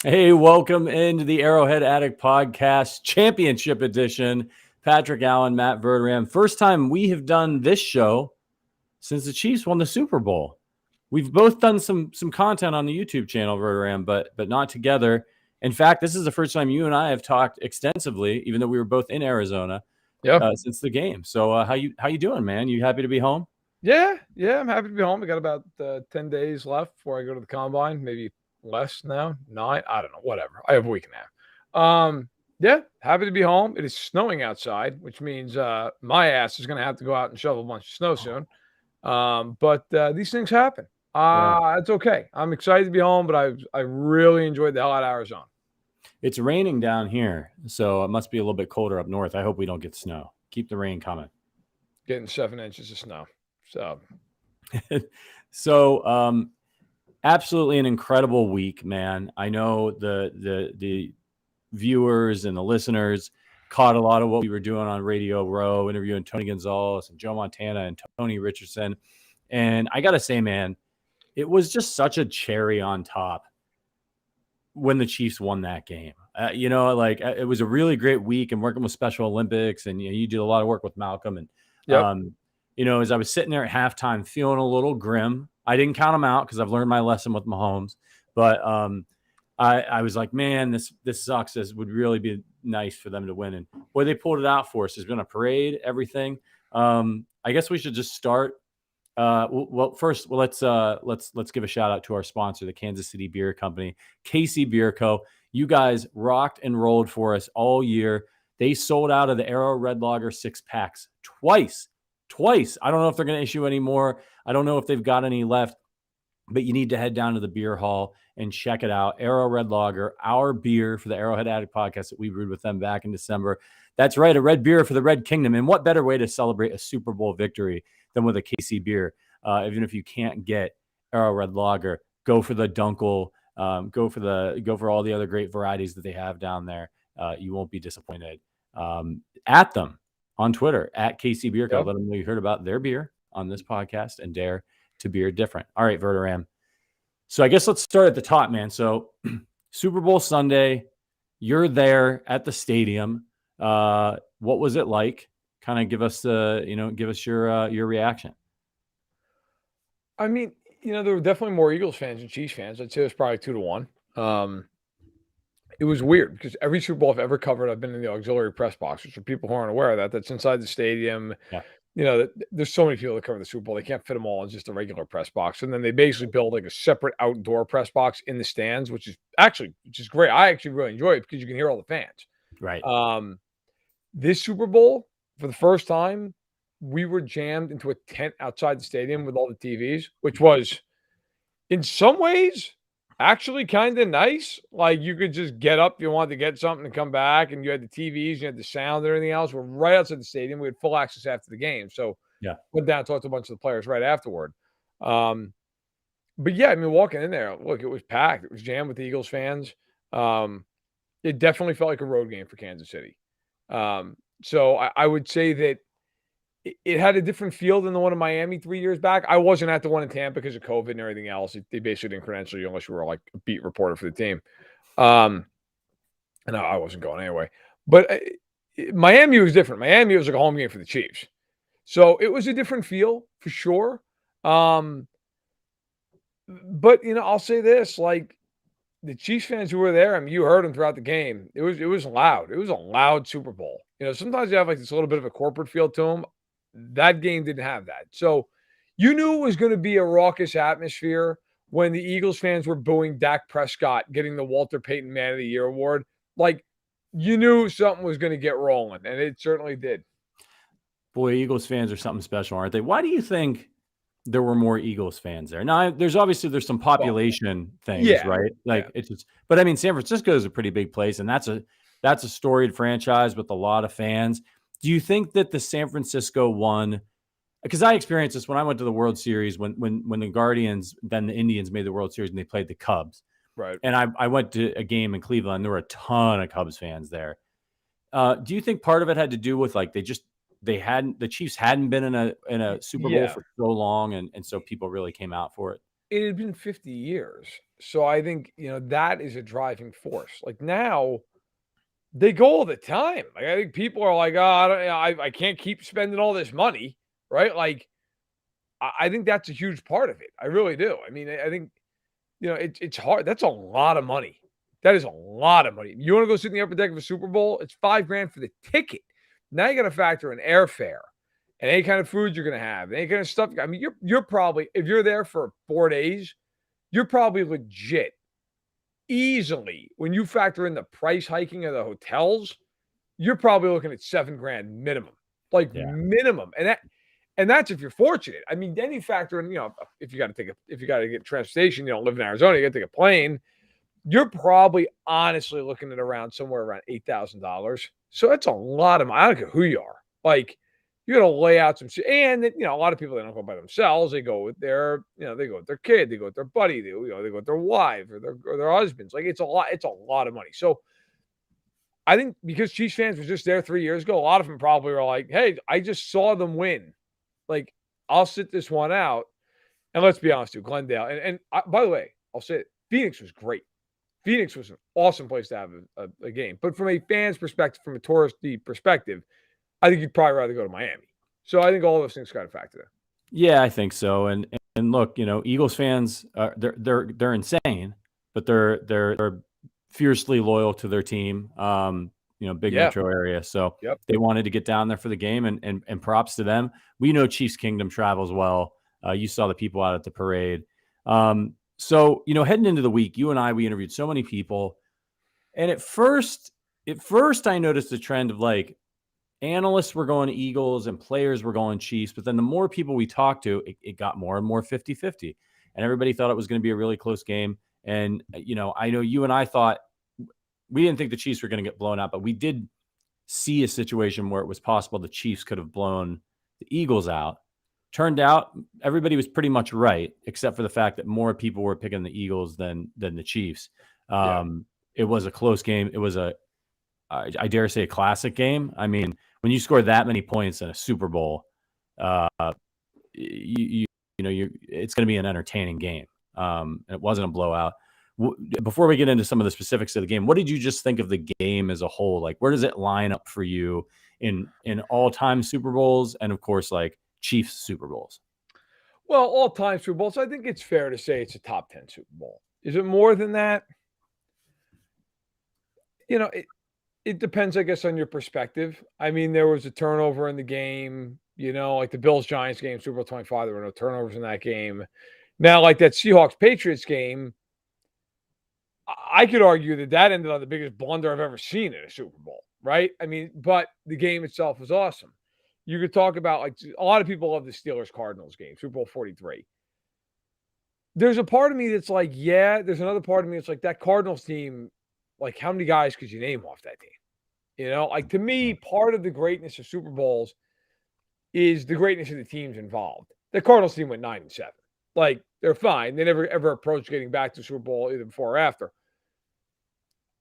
Hey, welcome into the Arrowhead Addict podcast, championship edition. Patrick Allen, Matt Verderame. First time we have done this show since the Chiefs won the Super Bowl. We've both done some content on the YouTube channel, Verderame, but not together. In fact, this is the first time you and I have talked extensively, even though we were both in Arizona Yeah. since the game. So, how you doing, man? You happy to be home? Yeah. I'm happy to be home. We got about 10 days left before I go to the combine. Maybe less now, 9. I don't know. Whatever. I have a week and a half. Yeah, happy to be home. It is snowing outside, which means my ass is going to have to go out and shovel a bunch of snow soon. But these things happen. Yeah. It's okay. I'm excited to be home, but I really enjoyed the hell out of Arizona. It's raining down here, so it must be a little bit colder up north. I hope we don't get snow. Keep the rain coming. Getting 7 inches of snow. So So, absolutely an incredible week, man. I know the viewers and the listeners caught a lot of what we were doing on Radio Row, interviewing Tony Gonzalez and Joe Montana and Tony Richardson. And I got to say, man, it was just such a cherry on top when the Chiefs won that game. It was a really great week and working with Special Olympics, and you did a lot of work with Malcolm. And yep. as I was sitting there at halftime, feeling a little grim. I didn't count them out because I've learned my lesson with Mahomes, but I was like, man, this sucks. This would really be nice for them to win, and boy, they pulled it out for us. There's been a parade, everything. I guess we should just start. First, let's give a shout out to our sponsor, the Kansas City Beer Company, KC Beer Co. You guys rocked and rolled for us all year. They sold out of the Arrow Red Lager 6-packs twice. I don't know if they're going to issue any more. I don't know if they've got any left, but you need to head down to the beer hall and check it out. Arrow Red Lager, our beer for the Arrowhead Addict podcast that we brewed with them back in December. That's right, a red beer for the Red Kingdom. And what better way to celebrate a Super Bowl victory than with a KC beer? Even if you can't get Arrow Red Lager, go for the Dunkel. Go for all the other great varieties that they have down there. You won't be disappointed. At them on Twitter at KC Beer Co. Yep. Let them know you heard about their beer on this podcast and dare to beer different. All right, Verderame. So I guess let's start at the top, man. So Super Bowl Sunday, you're there at the stadium. What was it like? Kind of give us your reaction. I mean, there were definitely more Eagles fans than Chiefs fans. I'd say it was probably 2-1. It was weird because every Super Bowl I've ever covered, I've been in the auxiliary press box, which for people who aren't aware of that, that's inside the stadium. Yeah. There's so many people that cover the Super Bowl. They can't fit them all in just a regular press box. And then they basically build like a separate outdoor press box in the stands, which is great. I actually really enjoy it because you can hear all the fans. Right. This Super Bowl, for the first time, we were jammed into a tent outside the stadium with all the TVs, which was in some ways actually kind of nice. Like you could just get up if you wanted to get something and come back, and you had the TVs, you had the sound and everything else. We're right outside the stadium. We had full access after the game. So Yeah. went down and talked to a bunch of the players right afterward. But yeah, I mean, walking in there, look, it was packed. It was jammed with the Eagles fans. It definitely felt like a road game for Kansas City. So I would say that it had a different feel than the one in Miami 3 years back. I wasn't at the one in Tampa because of COVID and everything else. They basically didn't credential you unless you were like a beat reporter for the team. And I wasn't going anyway. But Miami was different. Miami was like a home game for the Chiefs. So it was a different feel for sure. But I'll say this, like the Chiefs fans who were there, I mean, you heard them throughout the game. It was loud. It was a loud Super Bowl. Sometimes you have like this little bit of a corporate feel to them. That game didn't have that. So you knew it was going to be a raucous atmosphere when the Eagles fans were booing Dak Prescott getting the Walter Payton Man of the Year award. Like you knew something was going to get rolling, and it certainly did. Boy, Eagles fans are something special, aren't they? Why do you think there were more Eagles fans there? Now, there's some population things, yeah, right? Like yeah. it's just, but I mean, San Francisco is a pretty big place, and that's a storied franchise with a lot of fans. Do you think that the San Francisco one? Because I experienced this when I went to the World Series when the Guardians, then the Indians made the World Series and they played the Cubs. Right. And I went to a game in Cleveland. There were a ton of Cubs fans there. Do you think part of it had to do with like the Chiefs hadn't been in a Super Bowl for so long, and so people really came out for it? It had been 50 years. So I think, that is a driving force. Like now, they go all the time. Like I think people are like, oh, I can't keep spending all this money, right? Like I think that's a huge part of it. I really do. I mean, I think it's hard. That's a lot of money. That is a lot of money. You want to go sit in the upper deck of a Super Bowl? It's $5,000 for the ticket. Now you got to factor in airfare and any kind of food you're going to have, any kind of stuff. I mean, you're probably, if you're there for 4 days, you're probably legit easily, when you factor in the price hiking of the hotels, you're probably looking at $7,000 minimum, like Yeah. minimum. And that's if you're fortunate. I mean, then you factor in, if you got to get transportation, you don't live in Arizona, you got to take a plane. You're probably honestly looking at somewhere around $8,000. So that's a lot of money. I don't care who you are. Like, you got to lay out some shit. And a lot of people, they don't go by themselves. They go with their, they go with their kid, they go with their buddy, they go with their wife or their husbands. Like, it's a lot of money. So I think because Chiefs fans were just there 3 years ago, a lot of them probably were like, hey, I just saw them win. Like, I'll sit this one out. And let's be honest, too, Glendale. And by the way, I'll say it, Phoenix was great. Phoenix was an awesome place to have a game. But from a fan's perspective, from a touristy perspective, I think you'd probably rather go to Miami. So I think all those things got to factor in. Yeah, I think so. And look, Eagles fans, they're insane, but they're fiercely loyal to their team. Big metro area, so they wanted to get down there for the game, and props to them. We know Chiefs Kingdom travels well. You saw the people out at the parade. So heading into the week, you and I, we interviewed so many people, and at first I noticed a trend of like analysts were going Eagles and players were going Chiefs, but then the more people we talked to, it got more and more 50-50, and everybody thought it was going to be a really close game. And I know you and I thought we didn't think the Chiefs were going to get blown out, but we did see a situation where it was possible the Chiefs could have blown the Eagles out. Turned out everybody was pretty much right, except for the fact that more people were picking the Eagles than the Chiefs. It was a close game. It was I dare say, a classic game. I mean, when you score that many points in a Super Bowl, it's going to be an entertaining game. It wasn't a blowout. Before we get into some of the specifics of the game, what did you just think of the game as a whole? Like, where does it line up for you in all-time Super Bowls and, of course, like Chiefs Super Bowls? Well, all-time Super Bowls, I think it's fair to say it's a top 10 Super Bowl. Is it more than that? It depends, I guess, on your perspective. I mean, there was a turnover in the game, like the Bills-Giants game, Super Bowl 25, there were no turnovers in that game. Now, like that Seahawks-Patriots game, I could argue that ended on the biggest blunder I've ever seen in a Super Bowl, right? I mean, but the game itself was awesome. You could talk about, like, a lot of people love the Steelers-Cardinals game, Super Bowl 43. There's a part of me that's like, yeah, there's another part of me that's like, that Cardinals team, like, how many guys could you name off that team? Like, to me, part of the greatness of Super Bowls is the greatness of the teams involved. The Cardinals team went 9-7. Like, they're fine. They never ever approached getting back to Super Bowl either before or after.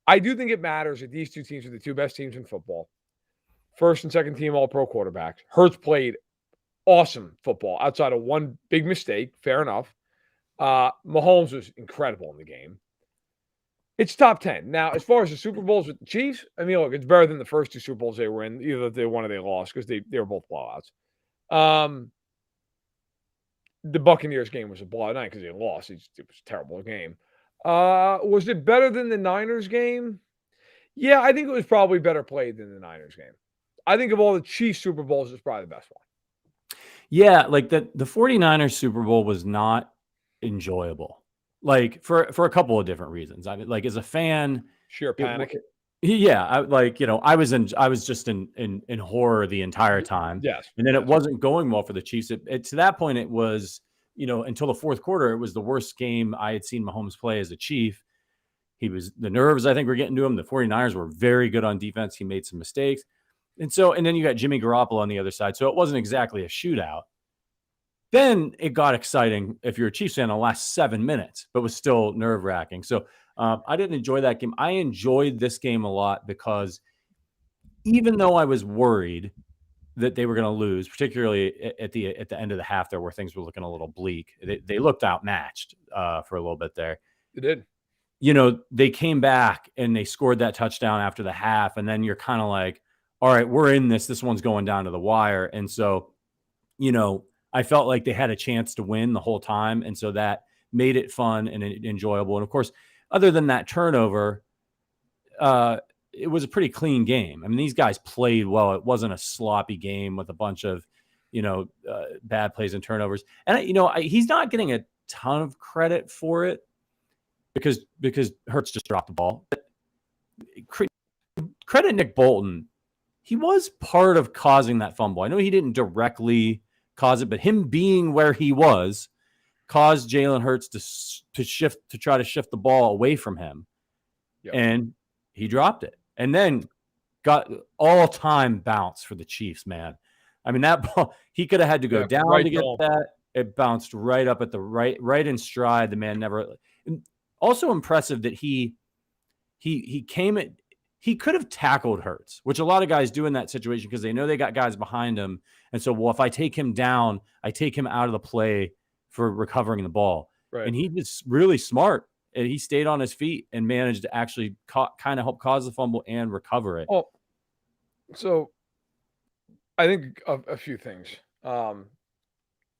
I do think it matters that these two teams are the two best teams in football. First and second team All-Pro quarterbacks. Hurts played awesome football outside of one big mistake. Fair enough. Mahomes was incredible in the game. It's top 10. Now, as far as the Super Bowls with the Chiefs, I mean, look, it's better than the first two Super Bowls they were in. Either they won or they lost because they were both blowouts. The Buccaneers game was a blowout night because they lost. It was a terrible game. Was it better than the Niners game? Yeah, I think it was probably better played than the Niners game. I think of all the Chiefs Super Bowls, it's probably the best one. Yeah, like the 49ers Super Bowl was not enjoyable. Like for a couple of different reasons. I mean, like as a fan, sheer panic. I was just in horror the entire time. Yes. And then it wasn't going well for the Chiefs. To that point, it was, until the fourth quarter, it was the worst game I had seen Mahomes play as a Chief. The nerves, I think, were getting to him. The 49ers were very good on defense. He made some mistakes. And then you got Jimmy Garoppolo on the other side. So it wasn't exactly a shootout. Then it got exciting if you're a Chiefs fan in the last 7 minutes, but was still nerve-wracking. So I didn't enjoy that game. I enjoyed this game a lot because even though I was worried that they were going to lose, particularly at the end of the half there where things were looking a little bleak, they looked outmatched for a little bit there. It did. They came back and they scored that touchdown after the half. And then you're kind of like, all right, we're in this. This one's going down to the wire. And so, I felt like they had a chance to win the whole time. And so that made it fun and enjoyable. And of course, other than that turnover, it was a pretty clean game. I mean, these guys played well. It wasn't a sloppy game with a bunch of, bad plays and turnovers. And, he's not getting a ton of credit for it because Hurts just dropped the ball. But credit Nick Bolton. He was part of causing that fumble. I know he didn't directly cause it, but him being where he was caused Jalen Hurts to try to shift the ball away from him. Yep. And he dropped it. And then got all-time bounce for the Chiefs, man. I mean, that ball, he could have had to go down to get that. It bounced right up at the right in stride. The man never. Also impressive that he came at. He could have tackled Hurts, which a lot of guys do in that situation because they know they got guys behind him. And so, if I take him down, I take him out of the play for recovering the ball. Right. And he was really smart. And he stayed on his feet and managed to actually kind of help cause the fumble and recover it. Oh, so I think a few things. Bolton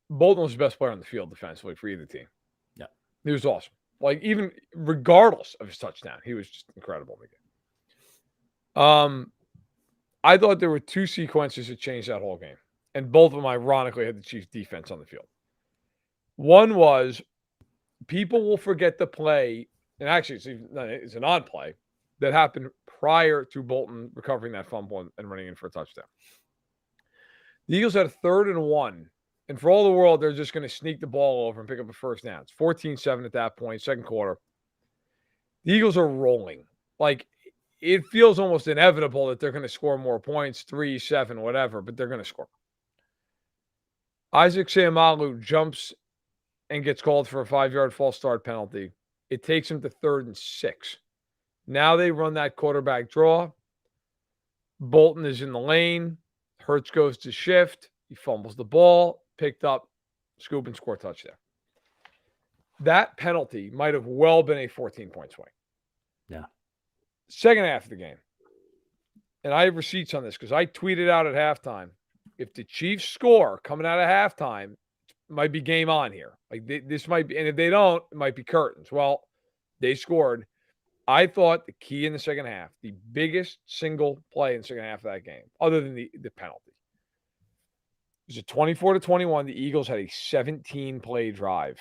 was the best player on the field defensively for either team. Yeah. He was awesome. Like, even regardless of his touchdown, he was just incredible in the game. I thought there were two sequences that changed that whole game, and both of them ironically had the Chiefs defense on the field. One was people will forget the play, and actually it's a non-play that happened prior to Bolton recovering that fumble and running in for a touchdown. The Eagles had a 3rd and 1, and for all the world, they're just going to sneak the ball over and pick up a first down. It's 14-7 at that point, second quarter. The Eagles are rolling. Like, it feels almost inevitable that they're going to score more points, 3, 7, whatever, but they're going to score. Isaac Seumalo jumps and gets called for a 5-yard false start penalty. It takes him to 3rd and 6. Now they run that quarterback draw. Bolton is in the lane. Hurts goes to shift. He fumbles the ball, picked up, scoop and score touchdown. That penalty might have well been a 14-point swing. Yeah. Second half of the game, and I have receipts on this because I tweeted out at halftime, if the Chiefs score coming out of halftime, it might be game on here. Like, this might be, and if they don't, it might be curtains. Well, they scored. I thought the key in the second half, the biggest single play in the second half of that game, other than the penalty, it was a 24-21. The Eagles had a 17-play drive,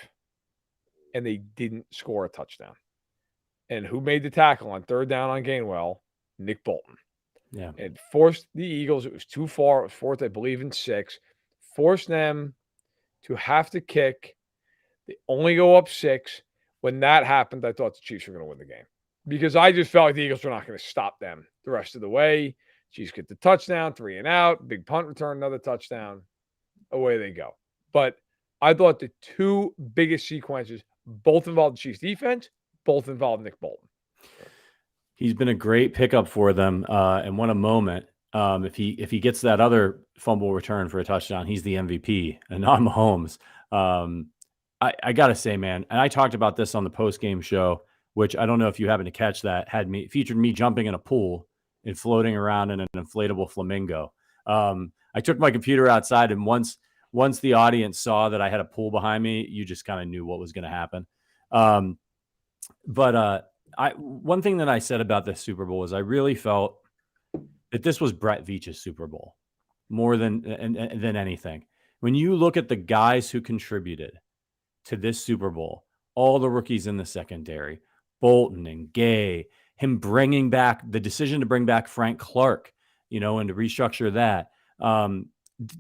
and they didn't score a touchdown. And who made the tackle on 3rd down on Gainwell? Nick Bolton. Yeah. And forced the Eagles. It was too far. It was 4th, I believe, and 6. Forced them to have to kick. They only go up 6. When that happened, I thought the Chiefs were going to win the game. Because I just felt like the Eagles were not going to stop them the rest of the way. Chiefs get the touchdown, 3 and out. Big punt return, another touchdown. Away they go. But I thought the two biggest sequences both involved the Chiefs defense, both involved Nick Bolton. He's been a great pickup for them, and what a moment. If he gets that other fumble return for a touchdown, he's the MVP and not Mahomes. I got to say, man, and I talked about this on the post-game show, which I don't know if you happen to catch that, featured me jumping in a pool and floating around in an inflatable flamingo. I took my computer outside, and once the audience saw that I had a pool behind me, you just kind of knew what was going to happen. But one thing that I said about this Super Bowl is I really felt that this was Brett Veach's Super Bowl more than anything. When you look at the guys who contributed to this Super Bowl, all the rookies in the secondary, Bolton and Gay, him bringing back the decision to bring back Frank Clark, and to restructure that,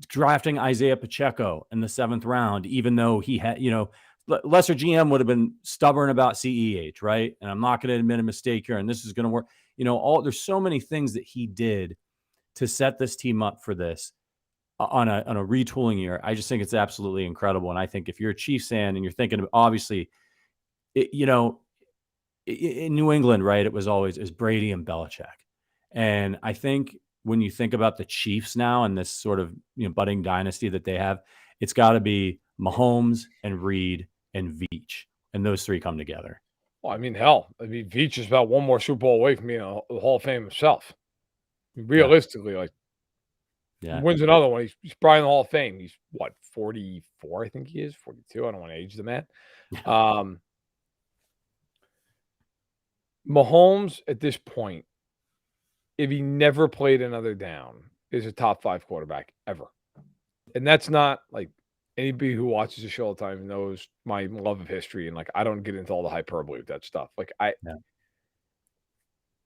drafting Isaiah Pacheco in the 7th round, even though he had, lesser GM would have been stubborn about CEH, right? And I'm not going to admit a mistake here, and this is going to work. There's so many things that he did to set this team up for this on a retooling year. I just think it's absolutely incredible. And I think if you're a Chiefs fan and you're thinking of, obviously, in New England, right, it was Brady and Belichick. And I think when you think about the Chiefs now and this sort of budding dynasty that they have, it's got to be Mahomes and Reid and Veach, and those three come together. Well, I mean, hell, I mean, Veach is about one more Super Bowl away from being in the Hall of Fame himself. Realistically, like, Yeah. wins another one, he's probably in the Hall of Fame. He's what, 44, I think he is, 42. I don't want to age the man. Mahomes at this point, if he never played another down, is a top 5 quarterback ever. And that's not like anybody who watches the show all the time knows my love of history. And like, I don't get into all the hyperbole with that stuff. Like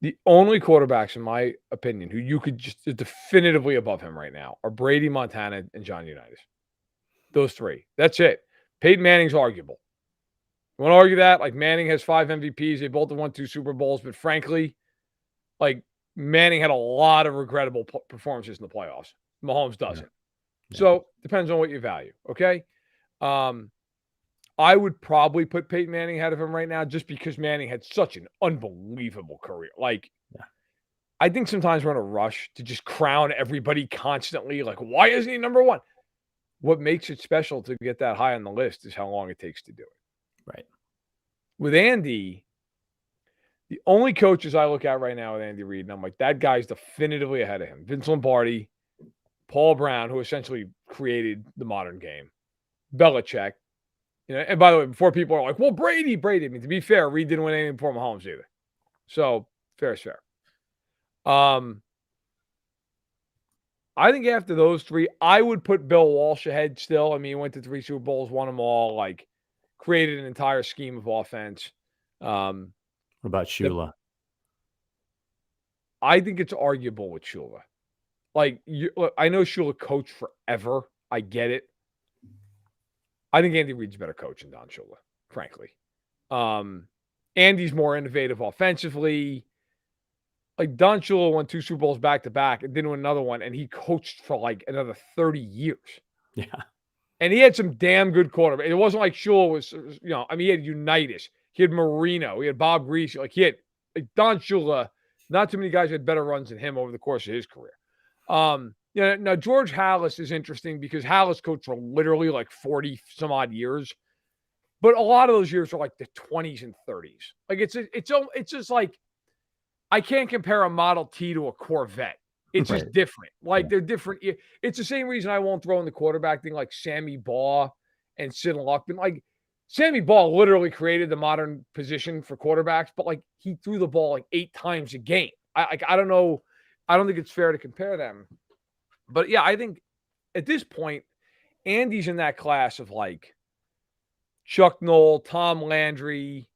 the only quarterbacks, in my opinion, who you could just definitively above him right now are Brady, Montana, and John Unitas. Those 3. That's it. Peyton Manning's arguable. You want to argue that? Like, Manning has 5 MVPs. They both have won 2 Super Bowls. But frankly, like, Manning had a lot of regrettable performances in the playoffs. Mahomes doesn't. Yeah. So, depends on what you value, okay? I would probably put Peyton Manning ahead of him right now just because Manning had such an unbelievable career. Like, I think sometimes we're in a rush to just crown everybody constantly. Like, why isn't he number 1? What makes it special to get that high on the list is how long it takes to do it. Right. With Andy, the only coaches I look at right now with Andy Reid, and I'm like, that guy's definitively ahead of him. Vince Lombardi, Paul Brown, who essentially created the modern game, Belichick. You know, and by the way, before people are like, well, Brady. I mean, to be fair, Reid didn't win anything before Mahomes either. So fair is fair. I think after those 3, I would put Bill Walsh ahead still. I mean, he went to 3 Super Bowls, won them all, like created an entire scheme of offense. What about Shula? I think it's arguable with Shula. Like, look, I know Shula coached forever. I get it. I think Andy Reid's a better coach than Don Shula, frankly. Andy's more innovative offensively. Like, Don Shula won 2 Super Bowls back-to-back and didn't win another one, and he coached for, like, another 30 years. Yeah. And he had some damn good quarterbacks. It wasn't like Shula was, you know, I mean, he had Unitas. He had Marino. He had Bob Greasy. Like, he had, like, Don Shula, not too many guys had better runs than him over the course of his career. You know, now George Halas is interesting because Halas coached for literally like 40 some odd years, but a lot of those years are like the 20s and 30s. Like, it's just like, I can't compare a Model T to a Corvette. It's just different. Like, they're different. It's the same reason I won't throw in the quarterback thing like Sammy Baugh and Sid Luckman. Like, Sammy Baugh literally created the modern position for quarterbacks, but like, he threw the ball like 8 times a game. I don't know. I don't think it's fair to compare them. But yeah, I think at this point, Andy's in that class of like Chuck Noll, Tom Landry,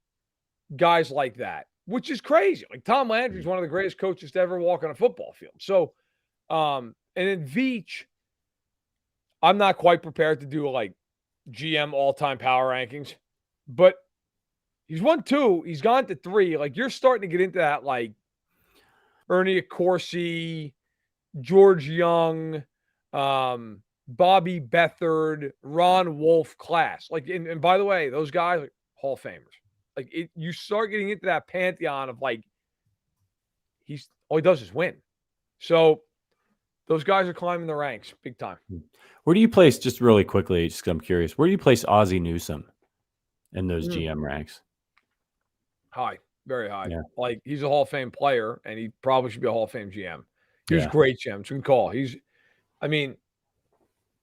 guys like that, which is crazy. Like, Tom Landry's one of the greatest coaches to ever walk on a football field. So, and then Veach, I'm not quite prepared to do like GM all-time power rankings, but he's won 2. He's gone to 3. Like, you're starting to get into that like Ernie Accorsi, George Young, Bobby Beathard, Ron Wolf class. Like, and by the way, those guys are Hall of Famers. Like, you start getting into that pantheon of like, all he does is win. So those guys are climbing the ranks big time. Where do you place, just really quickly, just 'cause I'm curious, where do you place Ozzie Newsome in those GM ranks? High, very high. Yeah. Like, he's a Hall of Fame player, and he probably should be a Hall of Fame GM. He was great, Jim. It's a good call. I mean,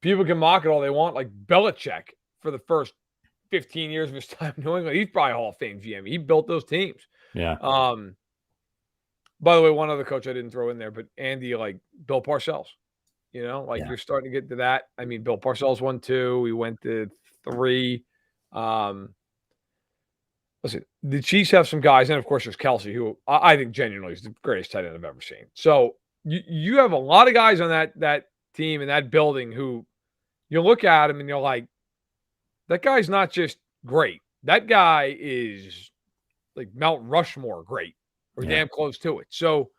people can mock it all they want. Like, Belichick for the first 15 years of his time in New England, he's probably a Hall of Fame GM. He built those teams. Yeah. By the way, one other coach I didn't throw in there, but Andy, like Bill Parcells. You know, like, you're starting to get to that. I mean, Bill Parcells won 2. He went to 3. Listen, the Chiefs have some guys, and of course there's Kelsey, who I think genuinely is the greatest tight end I've ever seen. So you have a lot of guys on that team and that building who you look at him and you're like, that guy's not just great. That guy is like Mount Rushmore great, or damn close to it. So,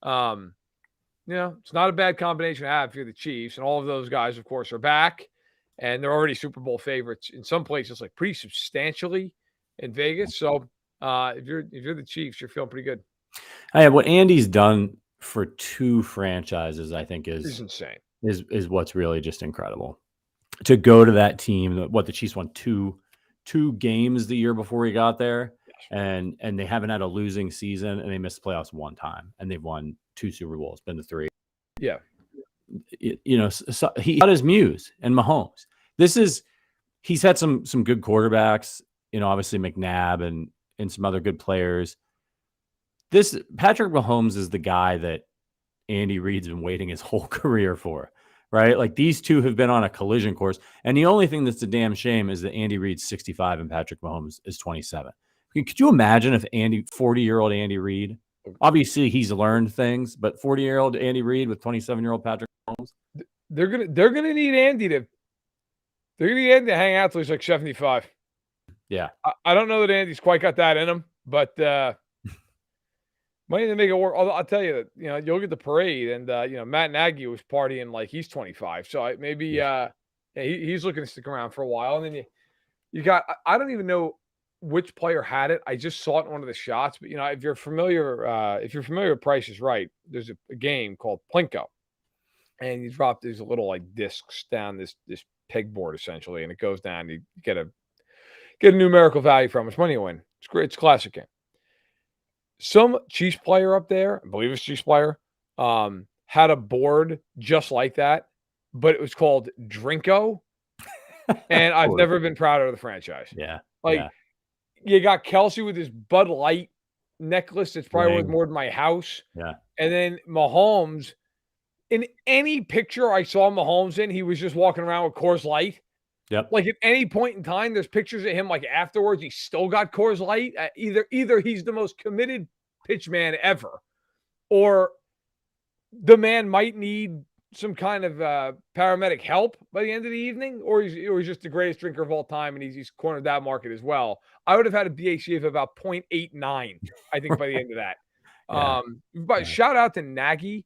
you know, it's not a bad combination to have if you're the Chiefs, and all of those guys, of course, are back, and they're already Super Bowl favorites in some places, like pretty substantially in Vegas. So if you're the Chiefs, you're feeling pretty good. What Andy's done for 2 franchises, I think is insane. Is what's really just incredible. To go to that team, what the Chiefs won 2 games the year before he got there. and they haven't had a losing season, and they missed the playoffs one time, and they've won 2 Super Bowls, been to 3. Yeah. So he got his muse and Mahomes. He's had some good quarterbacks, obviously McNabb and some other good players. This Patrick Mahomes is the guy that Andy Reid's been waiting his whole career for, right? Like these two have been on a collision course. And the only thing that's a damn shame is that Andy Reid's 65 and Patrick Mahomes is 27. Could you imagine if 40-year-old Andy Reid, obviously he's learned things, but 40-year-old Andy Reid with 27-year-old Patrick Mahomes? They're gonna need Andy to hang out till he's like 75. Yeah. I don't know that Andy's quite got that in him, but might need to make it work. Although I'll tell you that, you'll get the parade, and Matt Nagy was partying like he's 25. So maybe he's looking to stick around for a while. And then you got, I don't even know which player had it. I just saw it in one of the shots. But if you're familiar with Price is Right, there's a game called Plinko, and you drop these little like discs down this pegboard essentially, and it goes down. You get a numerical value from it. It's money you win. It's great. It's a classic game. Some Chiefs player up there, I believe it's Chiefs player, had a board just like that, but it was called Drinko. And I've never been prouder of the franchise. Yeah. You got Kelsey with his Bud Light necklace that's probably worth more than my house. Yeah. And then Mahomes, in any picture I saw Mahomes in, he was just walking around with Coors Light. Yep. Like at any point in time, there's pictures of him like afterwards, he still got Coors Light. Either he's the most committed pitch man ever, or the man might need some kind of paramedic help by the end of the evening, or he's just the greatest drinker of all time, and he's cornered that market as well. I would have had a BAC of about 0.89, I think, by the end of that. But shout out to Nagy,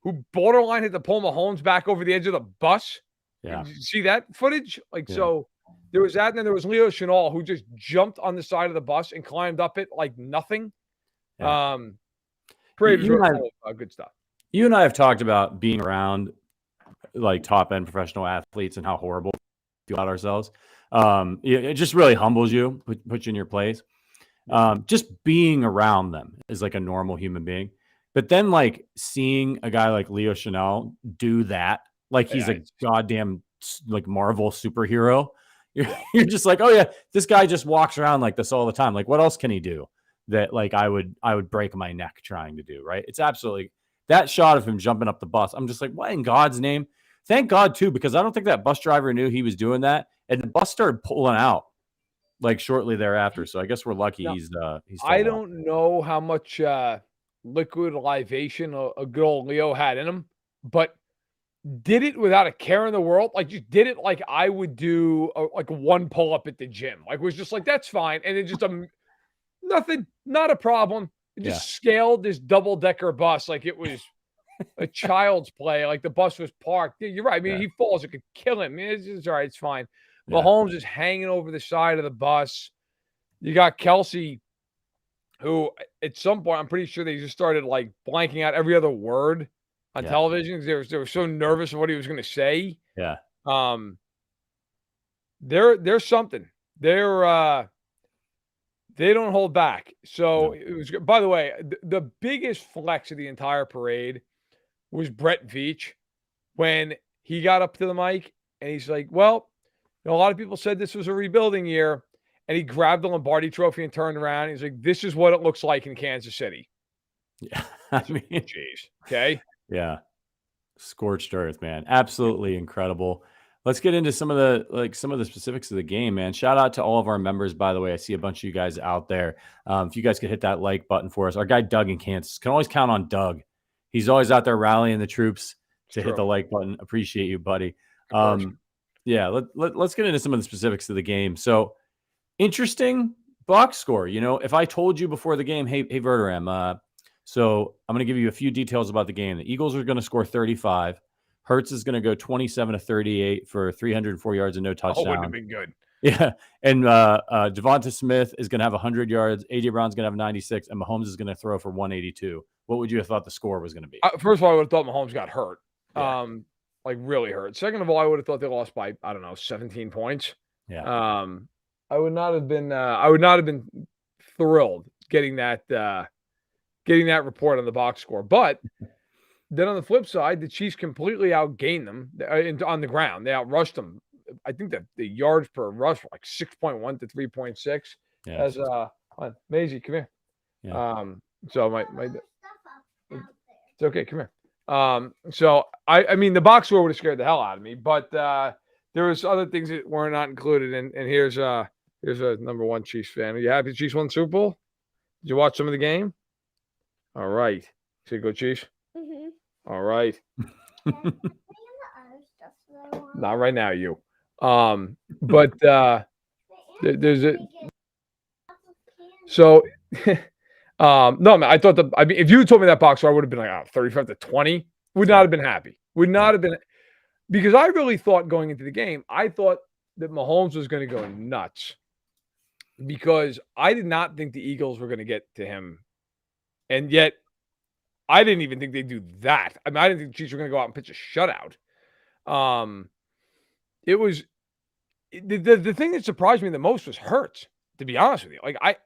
who borderline had to pull Mahomes back over the edge of the bus. Yeah. Did you see that footage? So there was that, and then there was Leo Chenal, who just jumped on the side of the bus and climbed up it like nothing. Yeah. Good stuff. You and I have talked about being around like top end professional athletes and how horrible we feel about ourselves. It just really humbles you, puts you in your place. Just being around them is like a normal human being. But then like seeing a guy like Leo Chenal do that, like he's a goddamn like Marvel superhero. You're just like, oh yeah, this guy just walks around like this all the time. Like, what else can he do that like I would break my neck trying to do? Right? It's absolutely that shot of him jumping up the bus. I'm just like, what in God's name? Thank God too, because I don't think that bus driver knew he was doing that, and the bus started pulling out like shortly thereafter. So I guess we're lucky he's I don't know how much liquid libation a good old Leo had in him, but did it without a care in the world. Like just did it like I would do like one pull up at the gym. Like was just like, that's fine. And it just nothing, not a problem. It just scaled this double-decker bus like it was a child's play. Like the bus was parked. Yeah, you're right. I mean, he falls, it could kill him. I mean, it's all right. It's fine. Mahomes is hanging over the side of the bus. You got Kelsey, who at some point, I'm pretty sure they just started like blanking out every other word on television because they were so nervous of what he was going to say. Yeah. There's something. They don't hold back. So it was, by the way, the biggest flex of the entire parade was Brett Veach when he got up to the mic and he's like, well, a lot of people said this was a rebuilding year. And he grabbed the Lombardi trophy and turned around. And he's like, this is what it looks like in Kansas City. Yeah. I mean, jeez. Okay. Yeah. Scorched earth, man. Absolutely incredible. Let's get into some of the specifics of the game, man. Shout out to all of our members, by the way. I see a bunch of you guys out there. If you guys could hit that like button for us. Our guy Doug in Kansas, can always count on Doug. He's always out there rallying the troops to hit the like button. Appreciate you, buddy. Let's get into some of the specifics of the game. So interesting box score. If I told you before the game, hey Verderame, so I'm going to give you a few details about the game. The Eagles are going to score 35. Hertz is going to go 27-38 for 304 yards and no touchdown. Oh, would have been good. Yeah. And Devonta Smith is going to have 100 yards. A.J. Brown's going to have 96, and Mahomes is going to throw for 182. What would you have thought the score was going to be? First of all, I would have thought Mahomes got hurt. Like really hurt. Second of all, I would have thought they lost by, 17 points. Yeah. I would not have been thrilled getting that report on the box score. But then on the flip side, the Chiefs completely outgained them on the ground. They outrushed them. I think that the yards per rush were like 6.1 to 3.6. Yeah. As Maisie, come here. Yeah. So my it's okay, come here. So I mean the box score would have scared the hell out of me, but there was other things that were not included. And here's a number one Chiefs fan. Are you happy the Chiefs won the Super Bowl? Did you watch some of the game? All right. Say go Chiefs. Mm-hmm. All right. Not right now, you. But there's a so no, man, I thought if you told me that box score, I would have been like 35-20. Would not have been happy. Would not have been, because I really thought going into the game, I thought that Mahomes was going to go nuts, because I did not think the Eagles were going to get to him. And yet I didn't even think they'd do that. I mean, I didn't think the Chiefs were going to go out and pitch a shutout. It was the thing that surprised me the most was Hurts, to be honest with you. Like I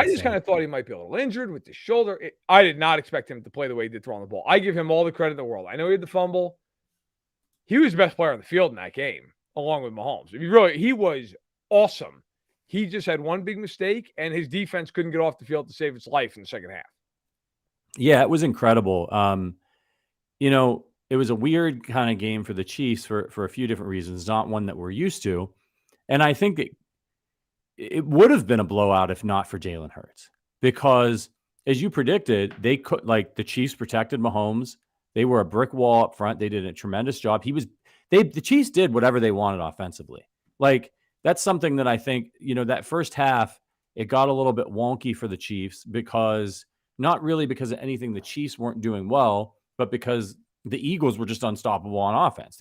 just kind of thought he might be a little injured with the shoulder. I did not expect him to play the way he did throwing the ball. I give him all the credit in the world. I know he had the fumble. He was the best player on the field in that game, along with Mahomes. He was awesome. He just had one big mistake, and his defense couldn't get off the field to save its life in the second half. Yeah, it was incredible. It was a weird kind of game for the Chiefs for a few different reasons, not one that we're used to. And I think it would have been a blowout if not for Jalen Hurts, because as you predicted, the Chiefs protected Mahomes. They were a brick wall up front. They did a tremendous job. The Chiefs did whatever they wanted offensively. Like, that's something that I think, that first half, it got a little bit wonky for the Chiefs, because not really because of anything the Chiefs weren't doing well, but because the Eagles were just unstoppable on offense.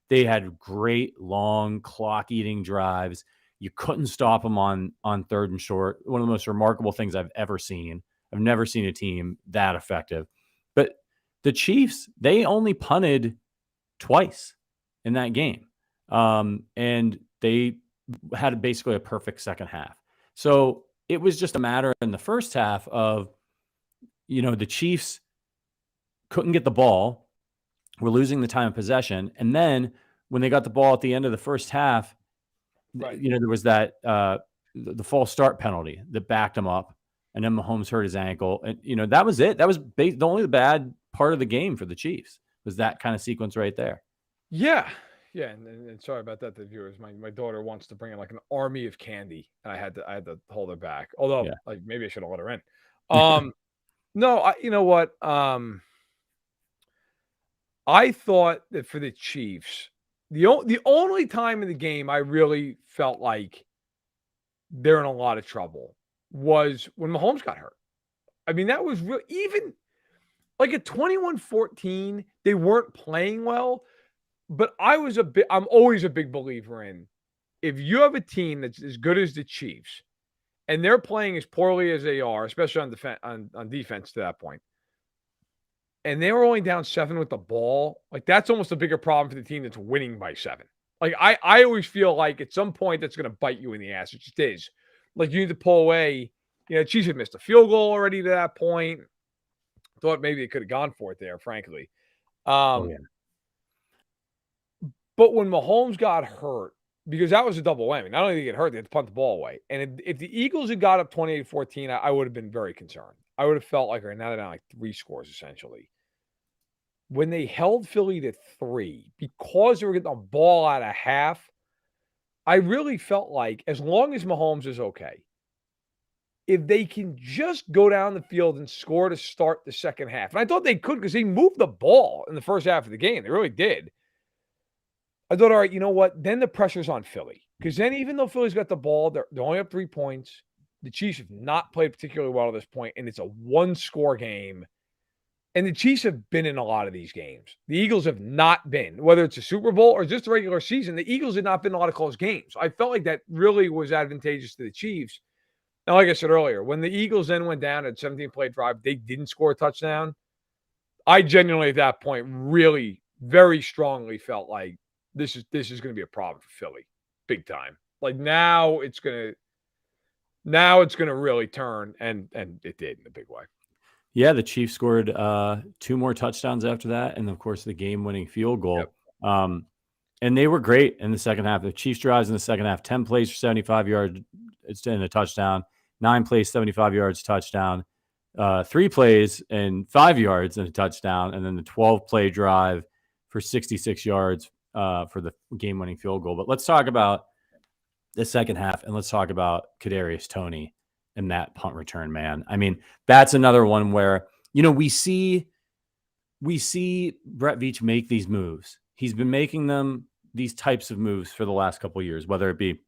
They had great long clock eating drives. You couldn't stop them on third and short. One of the most remarkable things I've ever seen. I've never seen a team that effective. But the Chiefs, they only punted twice in that game. And they had basically a perfect second half. So it was just a matter in the first half of, the Chiefs couldn't get the ball. We're losing the time of possession. And then when they got the ball at the end of the first half, right, there was that the false start penalty that backed him up, and then Mahomes hurt his ankle. And, that was it. That was the only bad part of the game for the Chiefs, was that kind of sequence right there. Yeah. Yeah. And sorry about that, the viewers. My daughter wants to bring in like an army of candy, and I had to hold her back. Although maybe I should have let her in. No, you know what? I thought that for the Chiefs, the only time in the game I really felt like they're in a lot of trouble was when Mahomes got hurt. I mean, that was real. Even like at 21-14, they weren't playing well, but I'm always a big believer in, if you have a team that's as good as the Chiefs and they're playing as poorly as they are, especially on defense to that point, and they were only down 7 with the ball, like, that's almost a bigger problem for the team that's winning by 7. Like, I always feel like at some point that's going to bite you in the ass. It just is. Like, you need to pull away. Chiefs had missed a field goal already to that point. Thought maybe they could have gone for it there, frankly. But when Mahomes got hurt, because that was a double whammy. Not only did he get hurt, they had to punt the ball away. And if the Eagles had got up 28-14, I would have been very concerned. I would have felt like, now they're down like 3 scores, essentially. When they held Philly to 3, because they were getting the ball out of half, I really felt like, as long as Mahomes is okay, if they can just go down the field and score to start the second half. And I thought they could, because they moved the ball in the first half of the game. They really did. I thought, all right, you know what? Then the pressure's on Philly. Because then, even though Philly's got the ball, they're only up 3 points. The Chiefs have not played particularly well at this point, and it's a 1-score game. And the Chiefs have been in a lot of these games. The Eagles have not been, whether it's a Super Bowl or just a regular season. The Eagles had not been in a lot of close games. I felt like that really was advantageous to the Chiefs. Now, like I said earlier, when the Eagles then went down at 17-play drive, they didn't score a touchdown. I genuinely, at that point, really very strongly felt like this is going to be a problem for Philly, big time. Like, now Now it's going to really turn, and it did in a big way. Yeah, the Chiefs scored 2 more touchdowns after that, and of course the game-winning field goal. Yep. And they were great in the second half. The Chiefs drives in the second half, 10 plays for 75 yards, it's in a touchdown, 9 plays, 75 yards, touchdown, 3 plays and 5 yards and a touchdown, and then the 12-play drive for 66 yards for the game-winning field goal. But let's talk about the second half, and let's talk about Kadarius Toney and that punt return, man. I mean, that's another one where, we see Brett Veach make these moves. He's been making these types of moves for the last couple of years, whether it be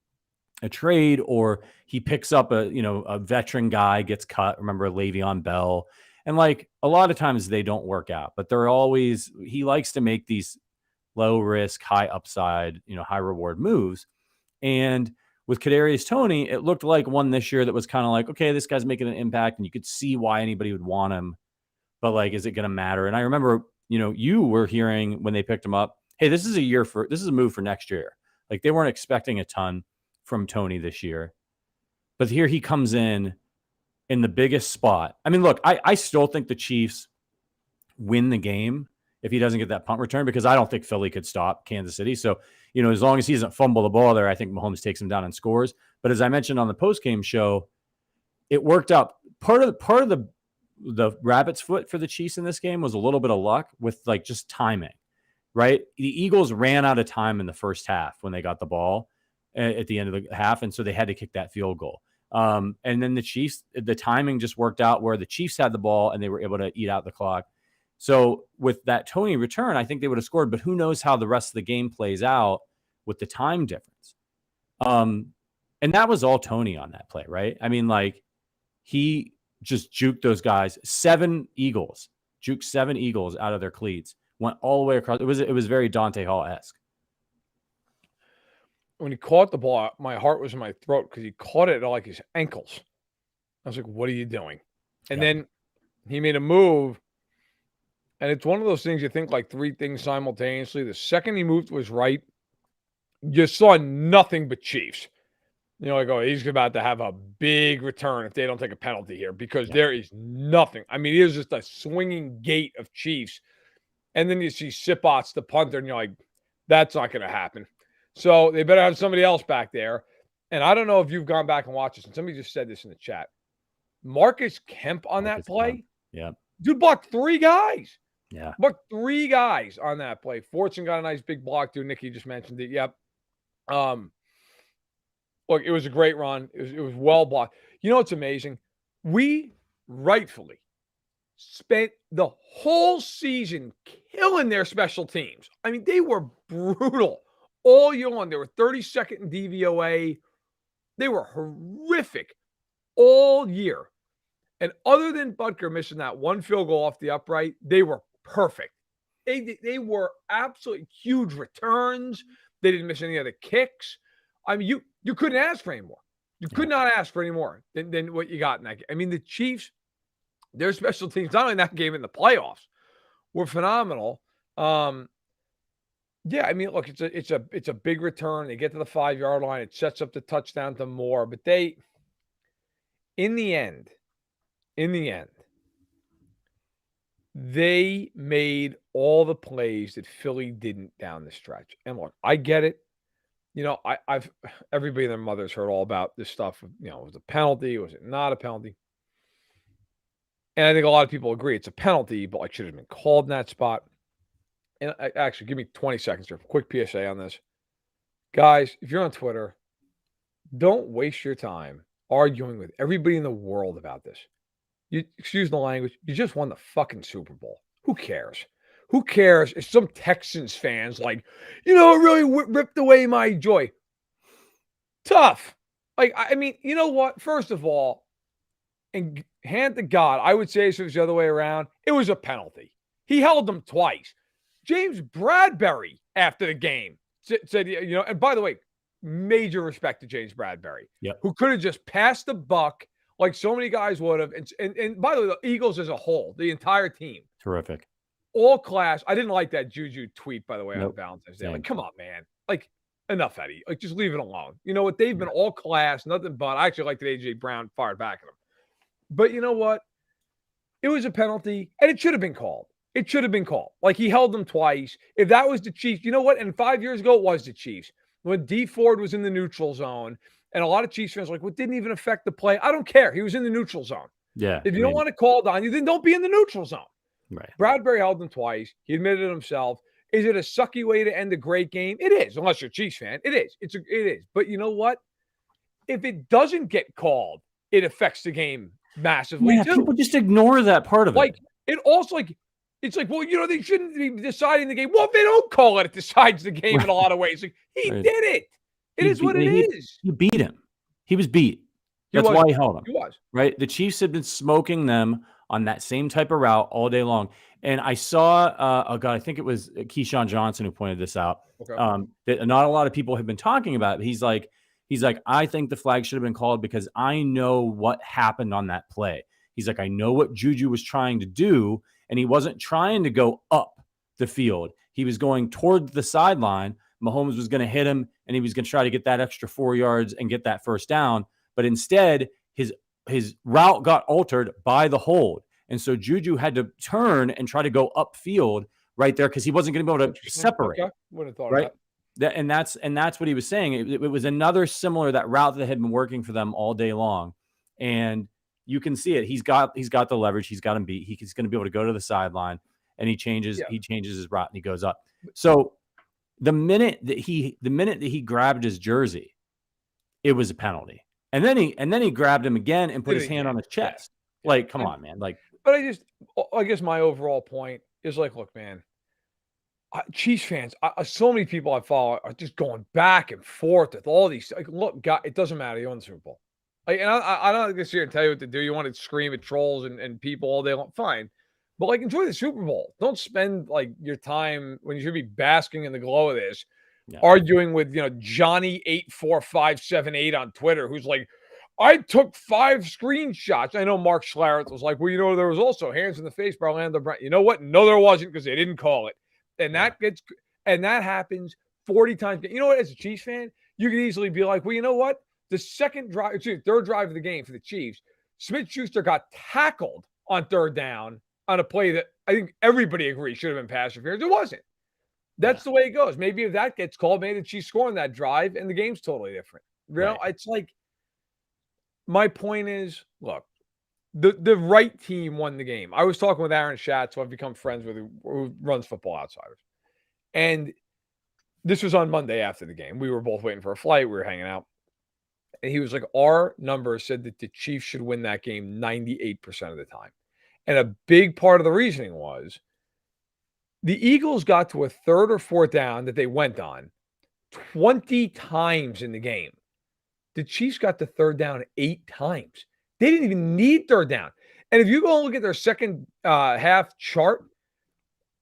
a trade or he picks up a veteran guy, gets cut. Remember Le'Veon Bell? And like a lot of times they don't work out, but he likes to make these low risk, high upside, high reward moves. And with Kadarius Toney, it looked like one this year that was kind of like, okay, this guy's making an impact and you could see why anybody would want him. But like, is it going to matter? And I remember, you were hearing when they picked him up, hey, this is a move for next year. Like they weren't expecting a ton from Toney this year, but here he comes in the biggest spot. I mean, look, I still think the Chiefs win the game if he doesn't get that punt return, because I don't think Philly could stop Kansas City. So, as long as he doesn't fumble the ball there, I think Mahomes takes him down and scores. But as I mentioned on the post-game show, it worked out. Part of the rabbit's foot for the Chiefs in this game was a little bit of luck with like just timing, right? The Eagles ran out of time in the first half when they got the ball at the end of the half. And so they had to kick that field goal. And then the Chiefs, the timing just worked out where the Chiefs had the ball and they were able to eat out the clock. So with that Toney return, I think they would have scored, but who knows how the rest of the game plays out with the time difference. And that was all Toney on that play, right? I mean, like he just juked those guys, 7 Eagles out of their cleats, went all the way across. It was very Dante Hall-esque. When he caught the ball, my heart was in my throat because he caught it at like his ankles. I was like, what are you doing? And then he made a move. And it's one of those things you think like 3 things simultaneously. The second he moved to his right, you saw nothing but Chiefs. Like, oh, he's about to have a big return if they don't take a penalty here, because there is nothing. I mean, it is just a swinging gate of Chiefs. And then you see Sipots, the punter, and you're like, that's not going to happen. So they better have somebody else back there. And I don't know if you've gone back and watched this, and somebody just said this in the chat. Marcus Kemp on that play. Yeah. Dude blocked 3 guys. Yeah. Blocked 3 guys on that play. Fortson got a nice big block, too. Nicky just mentioned it. Yep. Look, it was a great run. It was well blocked. You know what's amazing? We rightfully spent the whole season killing their special teams. I mean, they were brutal all year long. They were 32nd in DVOA. They were horrific all year. And other than Butker missing that 1 field goal off the upright, they were perfect. They were absolutely huge returns. They didn't miss any other kicks. I mean, you couldn't ask for any more. You could not ask for any more than what you got in that game. I mean, the Chiefs, their special teams, not only in that game, in the playoffs, were phenomenal. Yeah, I mean, look, it's a big return. They get to the 5-yard line. It sets up the touchdown to Moore. But in the end, they made all the plays that Philly didn't down the stretch. And look, I get it. I've everybody and their mothers heard all about this stuff. Was it a penalty? Was it not a penalty? And I think a lot of people agree it's a penalty, but like should have been called in that spot. And actually, give me 20 seconds here. Quick PSA on this. Guys, if you're on Twitter, don't waste your time arguing with everybody in the world about this. Excuse the language, you just won the fucking Super Bowl. Who cares? Who cares if some Texans fans like, it really ripped away my joy. Tough. Like, I mean, you know what? First of all, and hand to God, I would say if it was the other way around, it was a penalty. He held them twice. James Bradbury, after the game, said, and by the way, major respect to James Bradbury, who could have just passed the buck like so many guys would have. And by the way, the Eagles as a whole, the entire team. Terrific. All class. I didn't like that Juju tweet, by the way, on Valentine's Day. Like, come on, man. Like, enough, Eddie. Like, just leave it alone. You know what? They've been all class, nothing but. I actually like that A.J. Brown fired back at him. But you know what? It was a penalty, and it should have been called. It should have been called. Like, he held them twice. If that was the Chiefs, you know what? And 5 years ago, it was the Chiefs. When D Ford was in the neutral zone, and a lot of Chiefs fans were like, well, it didn't even affect the play. I don't care. He was in the neutral zone. Yeah. If you don't want it called on you, then don't be in the neutral zone. Right. Bradbury held them twice. He admitted it himself. Is it a sucky way to end a great game? It is, unless you're a Chiefs fan. It is. It is. But you know what? If it doesn't get called, it affects the game massively too. People just ignore that part of like, it. It also it's like, well, you know, they shouldn't be deciding the game. Well, if they don't call it, it decides the game in a lot of ways. Like, he did it. It is what it is. He beat him. He was beat. That's why he held him. He was. Right? The Chiefs had been smoking them on that same type of route all day long. And I saw, I think it was Keyshawn Johnson who pointed this out. Okay. That not a lot of people have been talking about it. He's like, I think the flag should have been called because I know what happened on that play. He's like, I know what Juju was trying to do, and he wasn't trying to go up the field. He was going toward the sideline. Mahomes was going to hit him, and he was going to try to get that extra 4 yards and get that first down. But instead, his route got altered by the hold. And so Juju had to turn and try to go upfield right there because he wasn't going to be able to separate. Okay. Wouldn't have thought right? of that. And that's what he was saying. It was another similar, that route that had been working for them all day long. And you can see it. He's got the leverage. He's got him beat. He's going to be able to go to the sideline, and he changes his route and he goes up. So the minute that he grabbed his jersey, it was a penalty. And then he grabbed him again and put his hand on his chest. Yeah. Like, come on, man. Like, but I guess my overall point is like, look, man, Chiefs fans, so many people I follow are just going back and forth with all these. Like, look, God, it doesn't matter. You won the Super Bowl. Like, and I don't get here and tell you what to do. You want to scream at trolls and people all day long. Fine. But like, enjoy the Super Bowl. Don't spend like your time when you should be basking in the glow of this, arguing with, Johnny 84578 on Twitter, who's like, I took 5 screenshots. I know Mark Schlareth was like, well, there was also hands in the face by Orlando Brown. You know what? No, there wasn't, because they didn't call it. And that happens 40 times. You know what? As a Chiefs fan, you could easily be like, well, you know what? The third drive of the game for the Chiefs, Smith-Schuster got tackled on third down on a play that I think everybody agrees should have been pass interference. It wasn't. That's the way it goes. Maybe if that gets called, maybe the Chiefs score on that drive and the game's totally different. It's like, my point is, look, the right team won the game. I was talking with Aaron Schatz, who I've become friends with, who runs Football Outsiders. And this was on Monday after the game. We were both waiting for a flight. We were hanging out. And he was like, our numbers said that the Chiefs should win that game 98% of the time. And a big part of the reasoning was the Eagles got to a third or fourth down that they went on 20 times in the game. The Chiefs got to third down 8 times. They didn't even need third down. And if you go and look at their second half chart,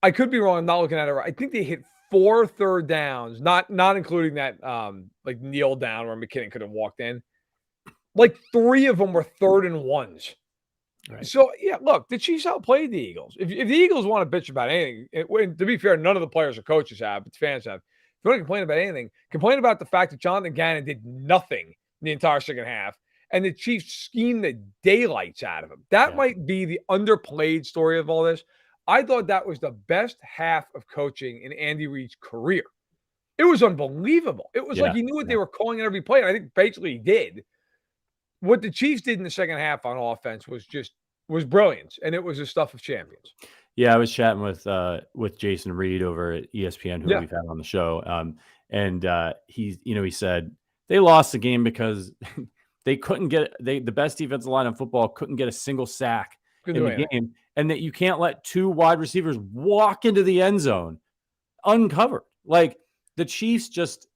I could be wrong. I'm not looking at it right. I think they hit 4 third downs, not including that like kneel down where McKinnon could have walked in. Like 3 of them were 3rd and 1s. Right. So, look, the Chiefs outplayed the Eagles. If the Eagles want to bitch about anything, to be fair, none of the players or coaches have, but the fans have. If you want to complain about anything, complain about the fact that Jonathan Gannon did nothing the entire second half, and the Chiefs schemed the daylights out of him. That might be the underplayed story of all this. I thought that was the best half of coaching in Andy Reid's career. It was unbelievable. It was like he knew what they were calling at every play, and I think basically he did. What the Chiefs did in the second half on offense was brilliance, and it was the stuff of champions. Yeah, I was chatting with Jason Reed over at ESPN, who we've had on the show, and he said they lost the game because they couldn't get the best defensive line in football couldn't get a single sack in the game, and that you can't let 2 wide receivers walk into the end zone uncovered. Like, the Chiefs just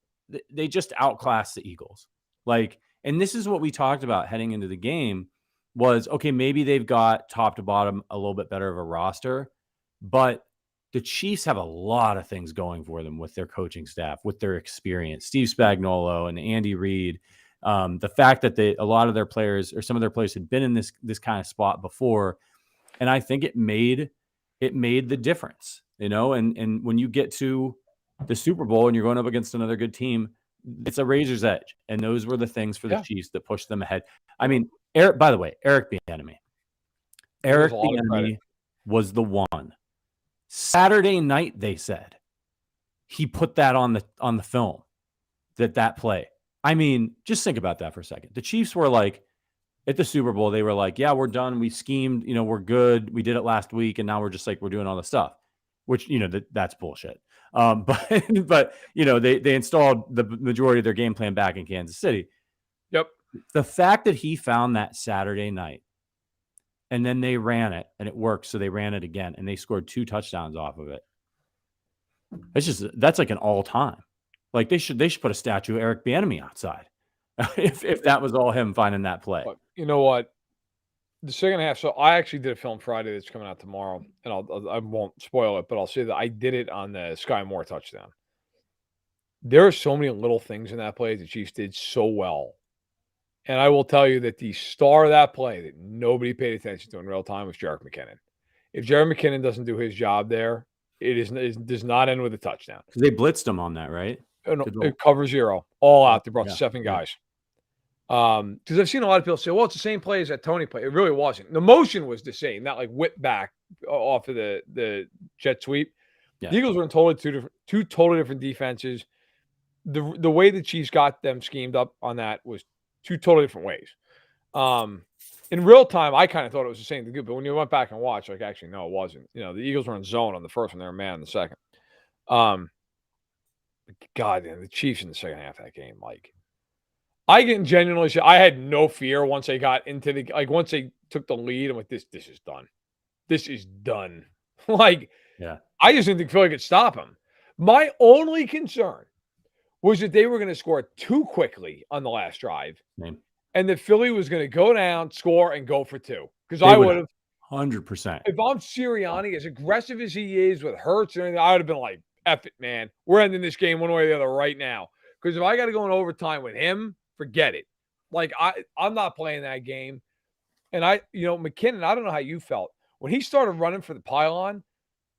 outclassed the Eagles. Like, and this is what we talked about heading into the game was, okay, maybe they've got top to bottom a little bit better of a roster, but the Chiefs have a lot of things going for them with their coaching staff, with their experience, Steve Spagnuolo and Andy Reid. The fact that a lot of their players or some of their players had been in this kind of spot before. And I think it made the difference, and when you get to the Super Bowl and you're going up against another good team, it's a razor's edge. And those were the things for the Yeah. Chiefs that pushed them ahead. I mean, Eric, by the way, Eric Bieniemy. Eric a lot of credit. Bieniemy was the one. Saturday night, they said he put that on the film, that play. I mean, just think about that for a second. The Chiefs were like, at the Super Bowl, they were like, yeah, we're done. We schemed, we're good. We did it last week. And now we're just like, we're doing all this stuff, which, that's bullshit. But they installed the majority of their game plan back in Kansas City. Yep. The fact that he found that Saturday night and then they ran it and it worked. So they ran it again and they scored 2 touchdowns off of it. That's like an all time. Like they should put a statue of Eric Bieniemy outside if that was all him finding that play. But you know what? The second half. So I actually did a film Friday that's coming out tomorrow, and I won't spoil it, but I'll say that I did it on the Sky Moore touchdown. There are so many little things in that play the Chiefs did so well. And I will tell you that the star of that play that nobody paid attention to in real time was Jerick McKinnon. If Jerick McKinnon doesn't do his job there, it does not end with a touchdown. They blitzed him on that, right? It cover 0, all out. They brought 7 guys. Because I've seen a lot of people say, well, it's the same play as that Tony play. It really wasn't. The motion was the same, not like whip back off of the jet sweep. Yeah. The Eagles were in two totally different defenses. The way the Chiefs got them schemed up on that was 2 totally different ways. In real time, I kind of thought it was the same thing, but when you went back and watched, like, actually, no, it wasn't. The Eagles were in zone on the first one. They were man in the second. God, man, the Chiefs in the second half of that game, like, I can genuinely say I had no fear once they got into once they took the lead. I'm like, this is done. This is done. Like, yeah, I just didn't think Philly could stop them. My only concern was that they were going to score too quickly on the last drive. And that Philly was going to go down, score, and go for 2. Because I would have 100%. If I'm Sirianni, as aggressive as he is with Hurts and everything, I would have been like, F it, man. We're ending this game one way or the other right now. Because if I got to go in overtime with him, forget it. Like, I'm not playing that game. And McKinnon, I don't know how you felt. When he started running for the pylon,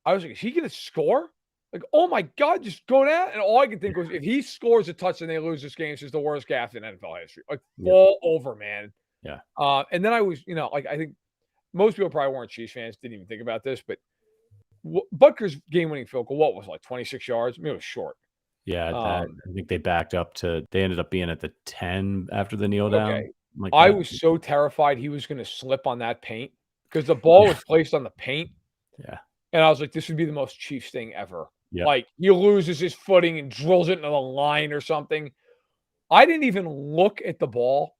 I was like, is he going to score? Like, oh my God, just go down. And all I could think was, if he scores a touchdown, they lose this game. It's just the worst gaff in NFL history. Like, fall over, man. Yeah. And then I was, I think most people probably weren't Chiefs fans, didn't even think about this, but Butker's game-winning field goal, what was it, like 26 yards? I mean, it was short. Yeah, I think they backed up they ended up being at the 10 after the kneel down. Okay. I was so terrified he was going to slip on that paint because the ball was placed on the paint. Yeah. And I was like, this would be the most Chiefs thing ever. Yep. Like, he loses his footing and drills it into the line or something. I didn't even look at the ball.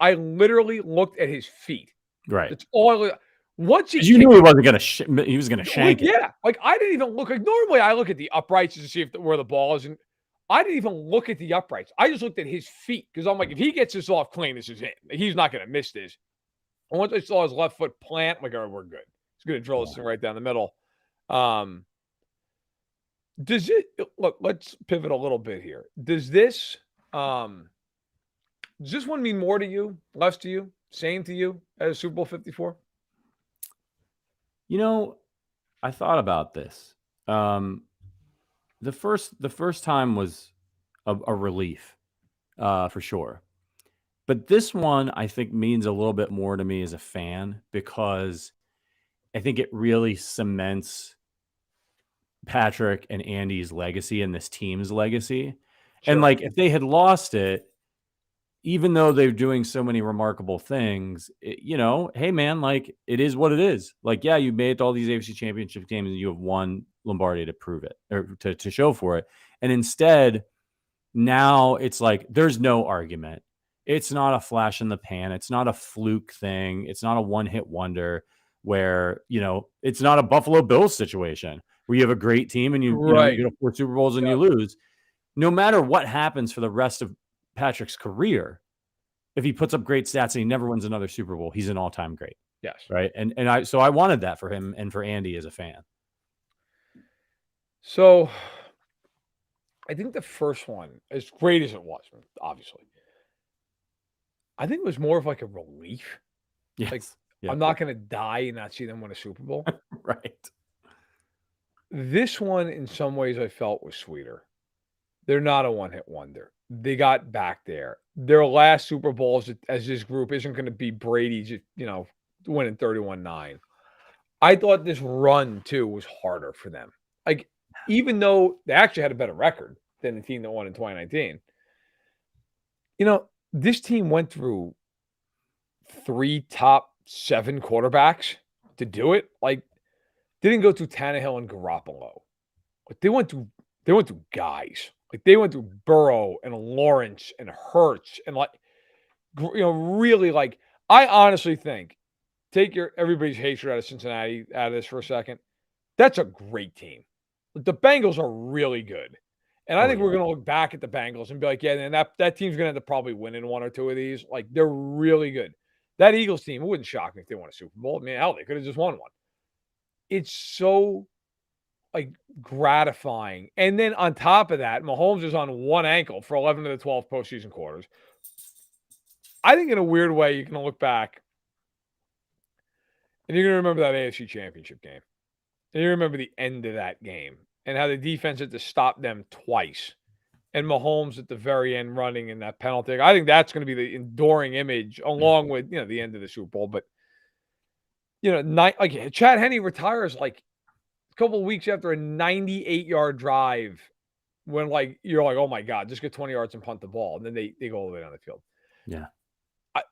I literally looked at his feet. Right. That's all once you knew he wasn't going to he was going to shank it. Yeah. Like, I didn't even look. Like, normally I look at the uprights to see where the ball is. And I didn't even look at the uprights. I just looked at his feet because I'm like, if he gets this off clean, this is it. He's not going to miss this. And once I saw his left foot plant, I'm like, all right, we're good. He's going to drill this thing right down the middle. Does it look? Let's pivot a little bit here. Does this one mean more to you, less to you, same to you as Super Bowl 54? I thought about this. The first time was a relief, for sure. But this one, I think, means a little bit more to me as a fan because I think it really cements Patrick and Andy's legacy and this team's legacy. Sure. And like, if they had lost it, even though they're doing so many remarkable things, hey man, like, it is what it is. Like, yeah, you made all these AFC championship games and you have won Lombardi to prove it or to show for it. And instead, now it's like, there's no argument. It's not a flash in the pan. It's not a fluke thing. It's not a one-hit wonder where, it's not a Buffalo Bills situation where you have a great team and you get to 4 Super Bowls and you lose. No matter what happens for the rest of Patrick's career, if he puts up great stats and he never wins another Super Bowl, he's an all-time great. Yes. Right. And I wanted that for him and for Andy as a fan. So I think the first one, as great as it was, obviously, I think it was more of like a relief. Yes. Like, I'm not going to die and not see them win a Super Bowl. Right. This one, in some ways, I felt was sweeter They're not a one-hit wonder. They got back there. Their last Super Bowl as this group isn't going to be Brady just, winning 31-9. I thought this run, too, was harder for them. Like, even though they actually had a better record than the team that won in 2019, this team went through 3 top 7 quarterbacks to do it. Like, they didn't go through Tannehill and Garoppolo. Like, they went through guys. Like, they went through Burrow and Lawrence and Hurts and, really, like, I honestly think, take everybody's hatred out of Cincinnati out of this for a second. That's a great team. The Bengals are really good. And I think we're going to look back at the Bengals and be like, yeah, and that team's going to end up probably winning 1 or 2 of these. Like, they're really good. That Eagles team, it wouldn't shock me if they won a Super Bowl. I mean, hell, they could have just won one. It's so, gratifying. And then on top of that, Mahomes is on one ankle for 11 of the 12 postseason quarters. I think in a weird way, you're going to look back and you're going to remember that AFC Championship game. And you remember the end of that game and how the defense had to stop them twice. And Mahomes at the very end running in that penalty. I think that's going to be the enduring image along with, the end of the Super Bowl. But, Chad Henne retires a couple of weeks after a 98-yard drive when, you're like, oh, my God, just get 20 yards and punt the ball. And then they go all the way down the field. Yeah.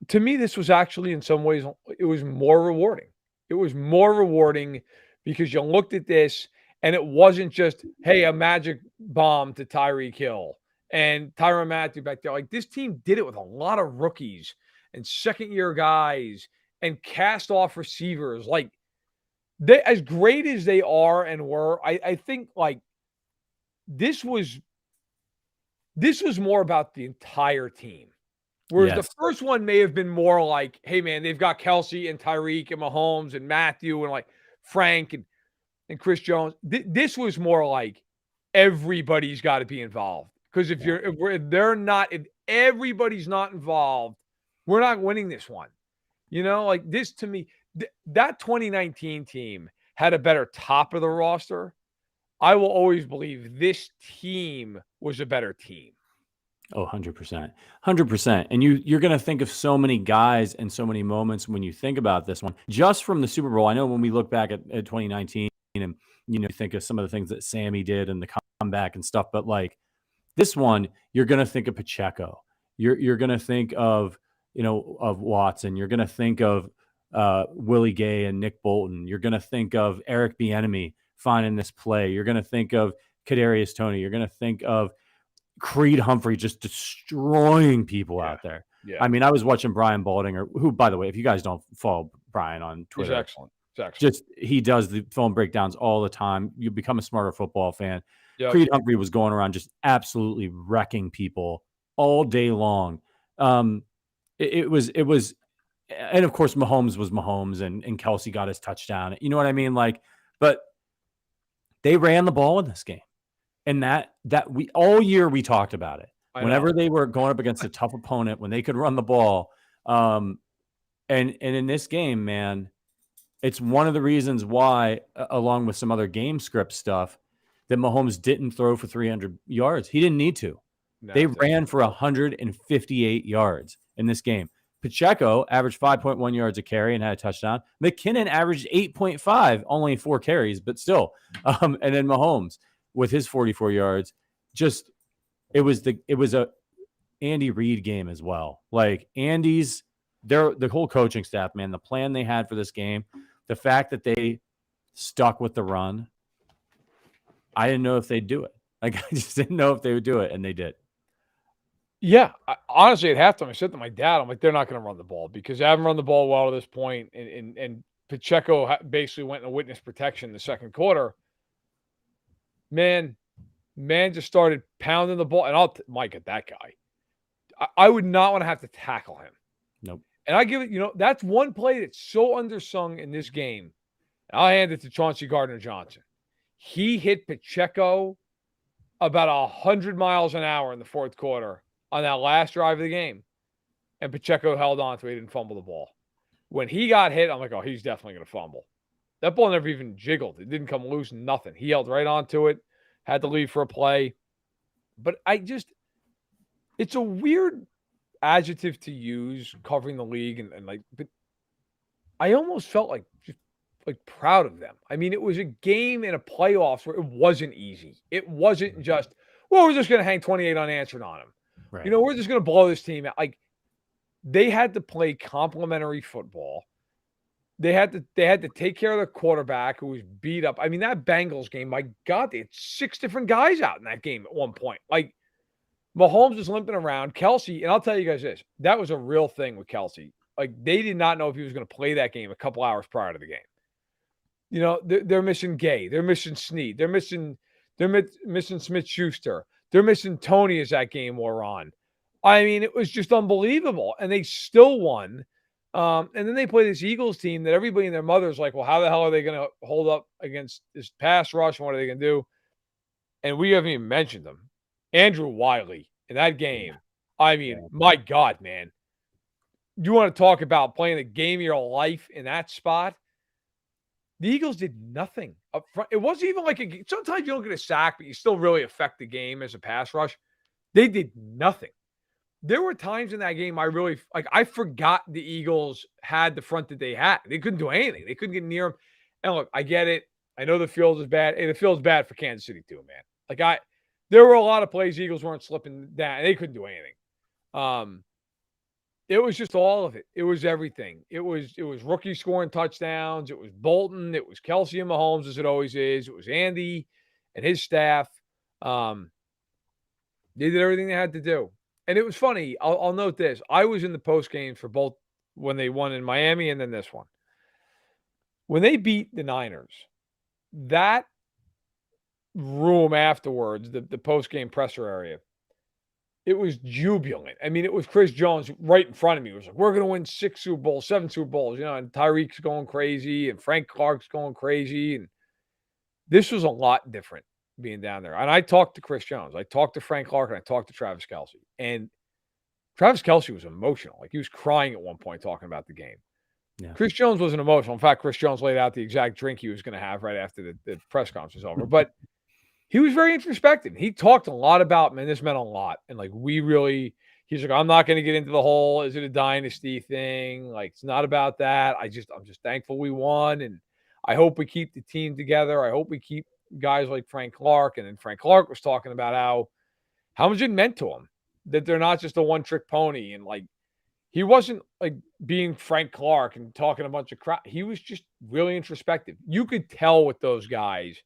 To me, this was actually in some ways, it was more rewarding. It was more rewarding because you looked at this and it wasn't just, hey, a magic bomb to Tyreek Hill and Tyrann Mathieu back there. Like, this team did it with a lot of rookies and second-year guys and cast-off receivers. Like, they, as great as they are and were, I think, this was more about the entire team. Whereas the first one may have been more like, hey, man, they've got Kelsey and Tyreek and Mahomes and Matthew and Frank and Chris Jones. This was more like everybody's got to be involved. Because if everybody's not involved, we're not winning this one. This to me, that 2019 team had a better top of the roster. I will always believe this team was a better team. Oh, 100%. 100%. And you're going to think of so many guys and so many moments when you think about this one. Just from the Super Bowl, I know when we look back at 2019 and, think of some of the things that Sammy did and the comeback and stuff, but this one, you're going to think of Pacheco. You're going to think of, of Watson. You're going to think of Willie Gay and Nick Bolton. You're going to think of Eric Bieniemy finding this play. You're going to think of Kadarius Toney. You're going to think of Creed Humphrey just destroying people out there. Yeah. I mean, I was watching Brian Baldinger, who, by the way, if you guys don't follow Brian on Twitter, he's excellent. He does the film breakdowns all the time. You become a smarter football fan. Yep. Creed Humphrey was going around just absolutely wrecking people all day long. It was, and of course, Mahomes was Mahomes, and Kelsey got his touchdown. You know what I mean? But they ran the ball in this game. And that we all year we talked about it. Whenever they were going up against a tough opponent, when they could run the ball, and in this game, man, it's one of the reasons why, along with some other game script stuff, that Mahomes didn't throw for 300 yards. He didn't need to. They ran for 158 yards in this game. Pacheco averaged 5.1 yards a carry and had a touchdown. McKinnon averaged 8.5, only 4 carries, but still. And then Mahomes with his 44 yards, it was a Andy Reid game as well. The whole coaching staff, man, the plan they had for this game, the fact that they stuck with the run, I didn't know if they'd do it. I just didn't know if they would do it, and they did. Yeah, honestly, at halftime, I said to my dad, I'm like, they're not going to run the ball because they haven't run the ball well to this point, and Pacheco basically went into witness protection in the second quarter. Man just started pounding the ball. And Mike, at that guy, I would not want to have to tackle him. Nope. And I give it, that's one play that's so undersung in this game. I'll hand it to Chauncey Gardner-Johnson. He hit Pacheco about 100 miles an hour in the fourth quarter on that last drive of the game. And Pacheco held on to it. He didn't fumble the ball. When he got hit, I'm like, oh, he's definitely going to fumble. That ball never even jiggled. It didn't come loose, nothing. He held right onto it, had to leave for a play. But it's a weird adjective to use covering the league and like, but I almost felt like just like proud of them. I mean, it was a game in a playoffs where it wasn't easy. It wasn't just, well, we're just going to hang 28 unanswered on them. Right. You know, we're just going to blow this team out. Like they had to play complementary football. They had to take care of the quarterback who was beat up. I mean, that Bengals game, my God, they had 6 different guys out in that game at one point. Like Mahomes was limping around. Kelsey, and I'll tell you guys this, that was a real thing with Kelsey. Like they did not know if he was going to play that game a couple hours prior to the game. You know, they're missing Gay, they're missing Snead, they're missing Smith-Schuster, they're missing Tony as that game wore on. I mean, it was just unbelievable, and they still won. And then they play this Eagles team that everybody and their mother's like, well, how the hell are they going to hold up against this pass rush? And what are they going to do? And we haven't even mentioned them. Andrew Wiley in that game. I mean, my God, man. You want to talk about playing the game of your life in that spot? The Eagles did nothing up front. It wasn't even like sometimes you don't get a sack, but you still really affect the game as a pass rush. They did nothing. There were times in that game I forgot the Eagles had the front that they had. They couldn't do anything. They couldn't get near them. And look, I get it. I know the field is bad. Hey, the field's bad for Kansas City too, man. There were a lot of plays Eagles weren't slipping down. They couldn't do anything. It was just all of it. It was everything. It was rookie scoring touchdowns. It was Bolton. It was Kelsey and Mahomes, as it always is. It was Andy and his staff. They did everything they had to do. And it was funny. I'll note this. I was in the post games for both when they won in Miami and then this one. When they beat the Niners, that room afterwards, the post game presser area, it was jubilant. I mean, it was Chris Jones right in front of me. It was like, we're going to win 6 Super Bowls, 7 Super Bowls, you know, and Tyreek's going crazy and Frank Clark's going crazy. And this was a lot different being down there. And I talked to Chris Jones. I talked to Frank Clark and I talked to Travis Kelce. And Travis Kelce was emotional. Like he was crying at one point talking about the game. Yeah. Chris Jones wasn't emotional. In fact, Chris Jones laid out the exact drink he was going to have right after the press conference was over. But he was very introspective. He talked a lot about, man, this meant a lot. And like, he's like, I'm not going to get into the whole, is it a dynasty thing? Like, it's not about that. I'm just thankful we won. And I hope we keep the team together. I hope we keep guys like Frank Clark. And then Frank Clark was talking about how much it meant to him that they're not just a one-trick pony. And like, he wasn't like being Frank Clark and talking a bunch of crap. He was just really introspective. You could tell with those guys.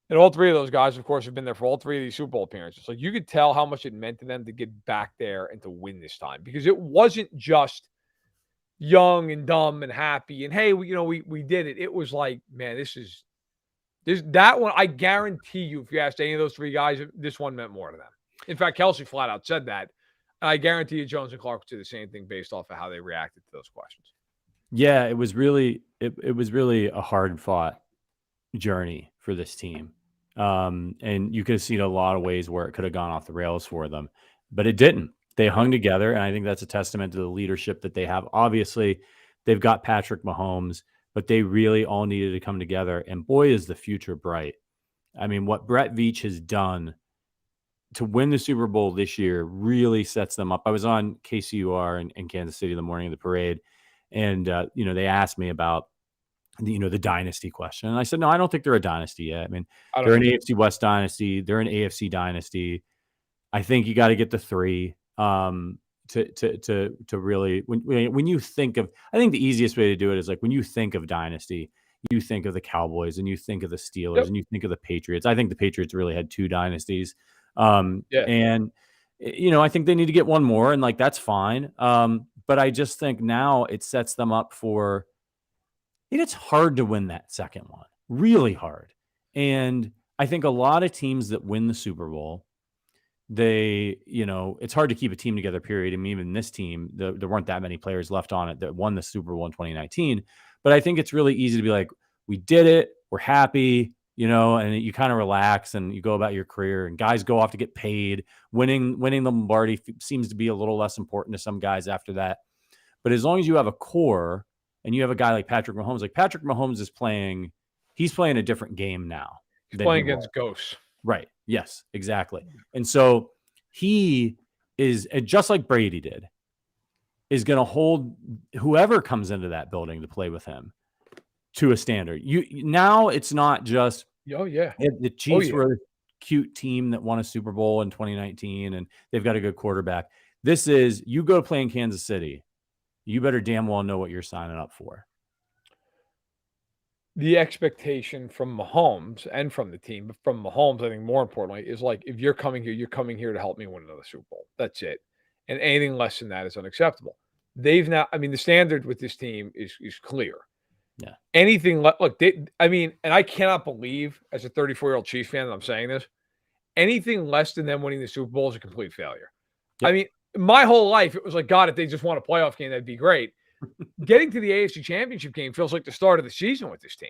And all 3 of those guys, of course, have been there for all 3 of these Super Bowl appearances. Like you could tell how much it meant to them to get back there and to win this time because it wasn't just young and dumb and happy and hey, we did it. It was like, man, that one. I guarantee you, if you asked any of those 3 guys, this one meant more to them. In fact, Kelsey flat out said that. And I guarantee you, Jones and Clark would do the same thing based off of how they reacted to those questions. Yeah, it was really a hard fought journey for this team. And you could have seen a lot of ways where it could have gone off the rails for them, but it didn't. They hung together, and I think that's a testament to the leadership that they have. Obviously, they've got Patrick Mahomes, but they really all needed to come together, and boy, is the future bright. I mean, what Brett Veach has done to win the Super Bowl this year really sets them up. I was on KCUR in Kansas City the morning of the parade, and they asked me about the dynasty question. And I said, no, I don't think they're a dynasty yet. I mean, they're an AFC West dynasty. They're an AFC dynasty. I think you got to get the 3 to really, when you think of, I think the easiest way to do it is like, when you think of dynasty, you think of the Cowboys and you think of the Steelers and you think of the Patriots. I think the Patriots really had 2 dynasties. And I think they need to get one more and like, that's fine. But I just think now it sets them up for, it's hard to win that second one, really hard. And I think a lot of teams that win the Super Bowl, it's hard to keep a team together, period. I mean, even this team, there weren't that many players left on it that won the Super Bowl in 2019. But I think it's really easy to be like, we did it. We're happy, and you kind of relax and you go about your career and guys go off to get paid. Winning the Lombardi seems to be a little less important to some guys after that. But as long as you have a core, and you have a guy like Patrick Mahomes, he's playing a different game now. He's playing against ghosts. Right. Yes, exactly. And so he is, just like Brady did, is going to hold whoever comes into that building to play with him to a standard. Now it's not just Oh, yeah. the Chiefs were a cute team that won a Super Bowl in 2019 and they've got a good quarterback. This is, you go play in Kansas City, you better damn well know what you're signing up for. The expectation from Mahomes and from the team, but from Mahomes, I think more importantly, is like, if you're coming here, you're coming here to help me win another Super Bowl. That's it. And anything less than that is unacceptable. They've now, I mean, the standard with this team is clear. Yeah. Anything, look, and I cannot believe as a 34-year-old Chiefs fan that I'm saying this, anything less than them winning the Super Bowl is a complete failure. Yep. I mean, my whole life, it was like, God, if they just won a playoff game, that'd be great. Getting to the AFC Championship game feels like the start of the season with this team.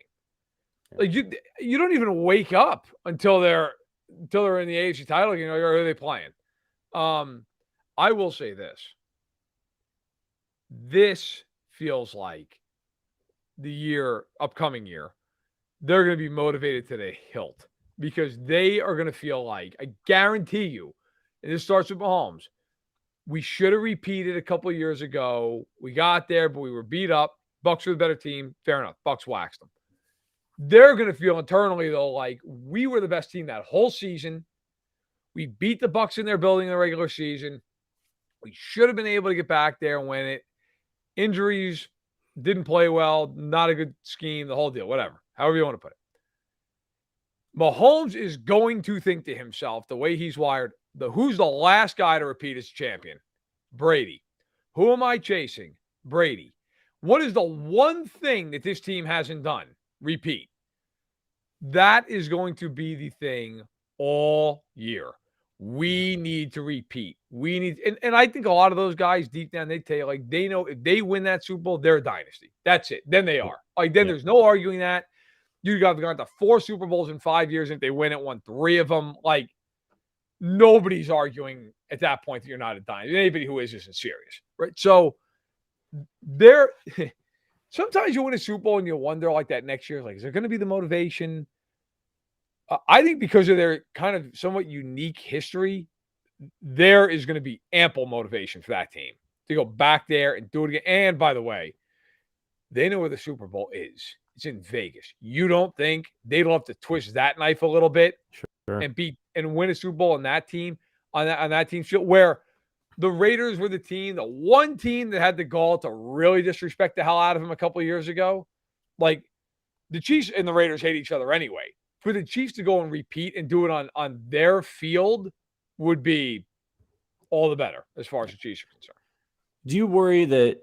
Like you don't even wake up until they're in the AFC title. You know, who are they playing? I will say this. This feels like the upcoming year, they're going to be motivated to the hilt because they are going to feel like, I guarantee you, and this starts with Mahomes, we should have repeated a couple of years ago. We got there, but we were beat up. Bucs were the better team. Fair enough. Bucs waxed them. They're going to feel internally, though, like we were the best team that whole season. We beat the Bucs in their building in the regular season. We should have been able to get back there and win it. Injuries, didn't play well, not a good scheme, the whole deal, whatever. However you want to put it. Mahomes is going to think to himself, the way he's wired, who's the last guy to repeat as champion? Brady. Who am I chasing? Brady. What is the one thing that this team hasn't done? Repeat. That is going to be the thing all year. We need to repeat. We need, and I think a lot of those guys deep down, they tell you, like, they know if they win that Super Bowl, they're a dynasty. That's it. Then they are. Like, then there's no arguing that. You got to 4 Super Bowls in 5 years. And if they win it, won 3 of them. Like, nobody's arguing at that point that you're not a dynasty. Anybody who isn't serious, right? So sometimes you win a Super Bowl and you wonder like that next year, like, is there going to be the motivation? I think because of their kind of somewhat unique history, there is going to be ample motivation for that team to go back there and do it again. And by the way, they know where the Super Bowl is. It's in Vegas. You don't think they'd love to twist that knife a little bit and win a Super Bowl on that team, on that team field, where the Raiders were the one team that had the gall to really disrespect the hell out of them a couple of years ago. Like, the Chiefs and the Raiders hate each other anyway. For the Chiefs to go and repeat and do it on their field would be all the better as far as the Chiefs are concerned. Do you worry that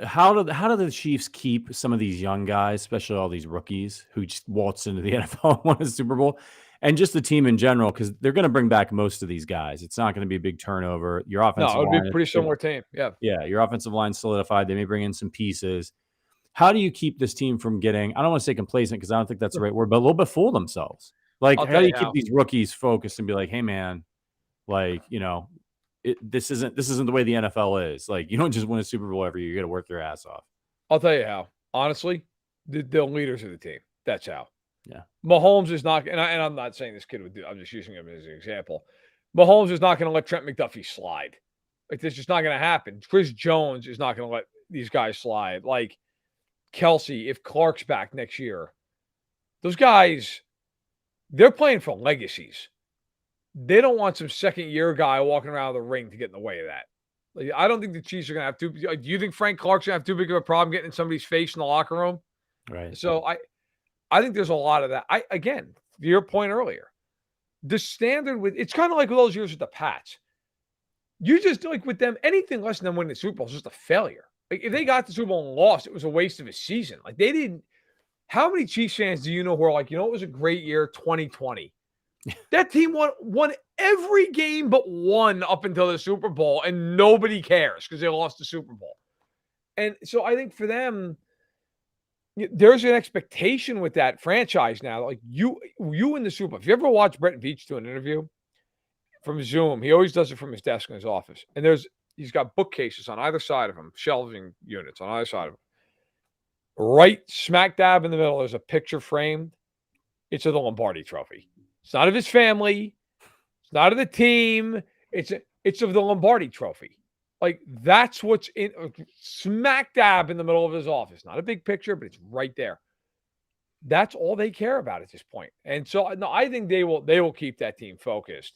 how do the Chiefs keep some of these young guys, especially all these rookies who just waltzed into the NFL and won a Super Bowl, and just the team in general, because they're going to bring back most of these guys. It's not going to be a big turnover. Your offensive line, it would be a pretty similar team. Yeah. Your offensive line solidified. They may bring in some pieces. How do you keep this team from getting, I don't want to say complacent because I don't think that's the right word, but a little bit full of themselves? Like, how do you keep these rookies focused and be like, hey, man, like, you know, this isn't the way the NFL is. Like, you don't just win a Super Bowl every year. You got to work your ass off. I'll tell you how. Honestly, the leaders of the team. That's how. Yeah. Mahomes is not, and I'm not saying this kid would do, I'm just using him as an example. Mahomes is not going to let Trent McDuffie slide. Like, this is just not going to happen. Chris Jones is not going to let these guys slide. Like, Kelsey, if Clark's back next year, those guys, they're playing for legacies. They don't want some second-year guy walking around the ring to get in the way of that. Like, I don't think the Chiefs are going to have too. Do you think Frank Clark's going to have too big of a problem getting in somebody's face in the locker room? Right. So I think there's a lot of that. Again, to your point earlier, the standard it's kind of like with those years with the Pats. You just, like, with them, anything less than them winning the Super Bowl is just a failure. Like, if they got the Super Bowl and lost, it was a waste of a season. Like, they didn't. How many Chiefs fans do you know who are like, you know, it was a great year, 2020? That team won every game but one up until the Super Bowl, and nobody cares because they lost the Super Bowl. And so I think for them, there's an expectation with that franchise now. Like, you in the Super Bowl. If you ever watch Brett Veach do an interview from Zoom, he always does it from his desk in his office. And he's got bookcases on either side of him, shelving units on either side of him. Right smack dab in the middle, there's a picture framed. It's of the Lombardi Trophy. It's not of his family. It's not of the team. It's of the Lombardi Trophy. Like, that's what's in smack dab in the middle of his office. Not a big picture, but it's right there. That's all they care about at this point. And so, no, I think they will keep that team focused.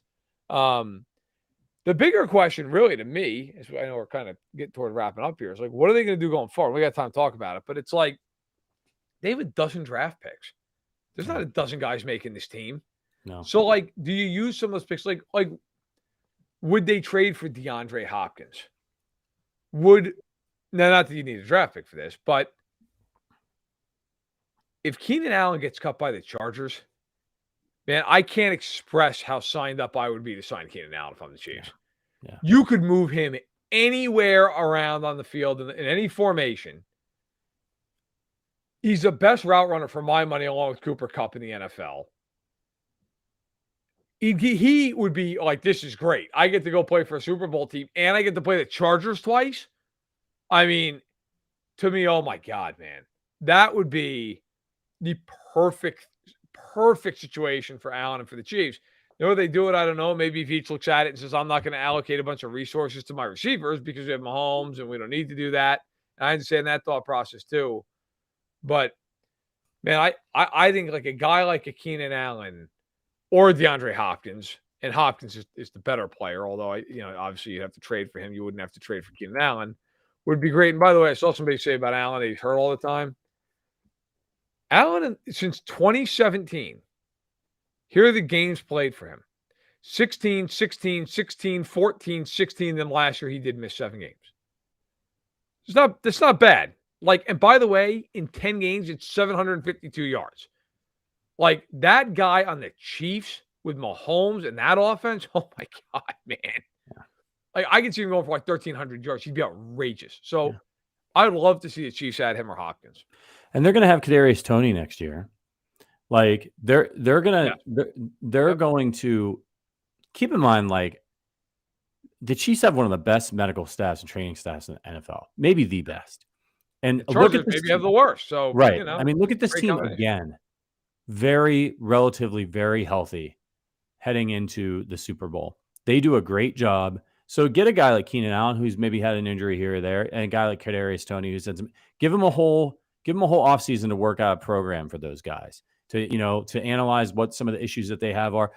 The bigger question, really, to me, is I know we're kind of getting toward wrapping up here. Is like, what are they going to do going forward? We got time to talk about it, but it's like they have a dozen draft picks. There's not a dozen guys making this team. No. So, like, do you use some of those picks? Like, would they trade for DeAndre Hopkins? Now, not that you need a draft pick for this, but if Keenan Allen gets cut by the Chargers, man, I can't express how signed up I would be to sign Keenan Allen if I'm the Chiefs. Yeah. You could move him anywhere around on the field in any formation. He's the best route runner for my money, along with Cooper Kupp in the NFL. He would be like, this is great. I get to go play for a Super Bowl team, and I get to play the Chargers twice. I mean, to me, oh my God, man. That would be the perfect situation for Allen and for the Chiefs. You know, they do it, I don't know. Maybe if each looks at it and says, I'm not going to allocate a bunch of resources to my receivers because we have Mahomes and we don't need to do that. And I understand that thought process too. But, man, I think like a guy like a Keenan Allen or DeAndre Hopkins, and Hopkins is the better player, although, obviously you'd have to trade for him. You wouldn't have to trade for Keenan Allen. Would be great. And by the way, I saw somebody say about Allen that he's hurt all the time. Allen, since 2017, here are the games played for him. 16, 16, 16, 14, 16. Then last year he did miss 7 games. That's not bad. Like, and by the way, in 10 games, it's 752 yards. Like, that guy on the Chiefs with Mahomes and that offense, oh my God, man. Yeah. Like, I can see him going for like 1,300 yards. He'd be outrageous. So I'd love to see the Chiefs add him or Hopkins. And they're going to have Kadarius Toney next year. Like, they're going to keep in mind, like, the Chiefs have one of the best medical staffs and training staffs in the NFL, maybe the best. And look at this maybe team. Have the worst. So right. I mean, look at this team again. Relatively very healthy heading into the Super Bowl. They do a great job. So get a guy like Keenan Allen, who's maybe had an injury here or there, and a guy like Kadarius Toney, who's give him a whole offseason to work out a program for those guys to analyze what some of the issues that they have are.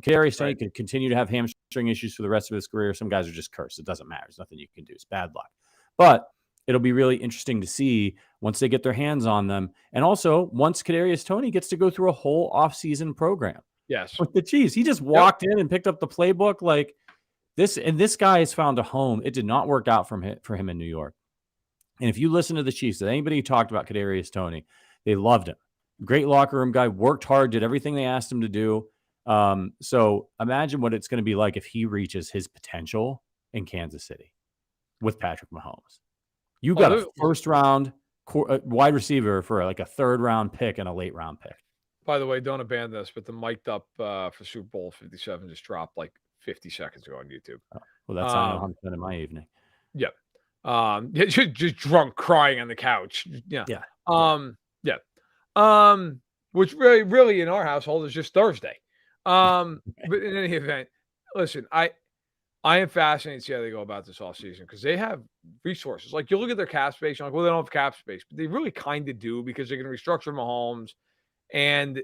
Kadarius Toney could continue to have hamstring issues for the rest of his career. Some guys are just cursed. It doesn't matter. There's nothing you can do. It's bad luck. But it'll be really interesting to see once they get their hands on them. And also once Kadarius Toney gets to go through a whole offseason program. Yes. With the Chiefs. He just walked in and picked up the playbook like this. And this guy has found a home. It did not work out for him in New York. And if you listen to the Chiefs, that anybody who talked about Kadarius Toney, they loved him. Great locker room guy, worked hard, did everything they asked him to do. So imagine what it's going to be like if he reaches his potential in Kansas City with Patrick Mahomes. You got a first-round wide receiver for like a third-round pick and a late-round pick. By the way, don't abandon this, but the mic'd up for Super Bowl 57 just dropped like 50 seconds ago on YouTube. Oh, well, that's how I'm spending my evening. Yeah. Just drunk, crying on the couch. Yeah. Which really in our household is just Thursday. But in any event, listen, I am fascinated to see how they go about this offseason because they have resources. Like, you look at their cap space, you're like, well, they don't have cap space. But they really kind of do because they're going to restructure Mahomes. And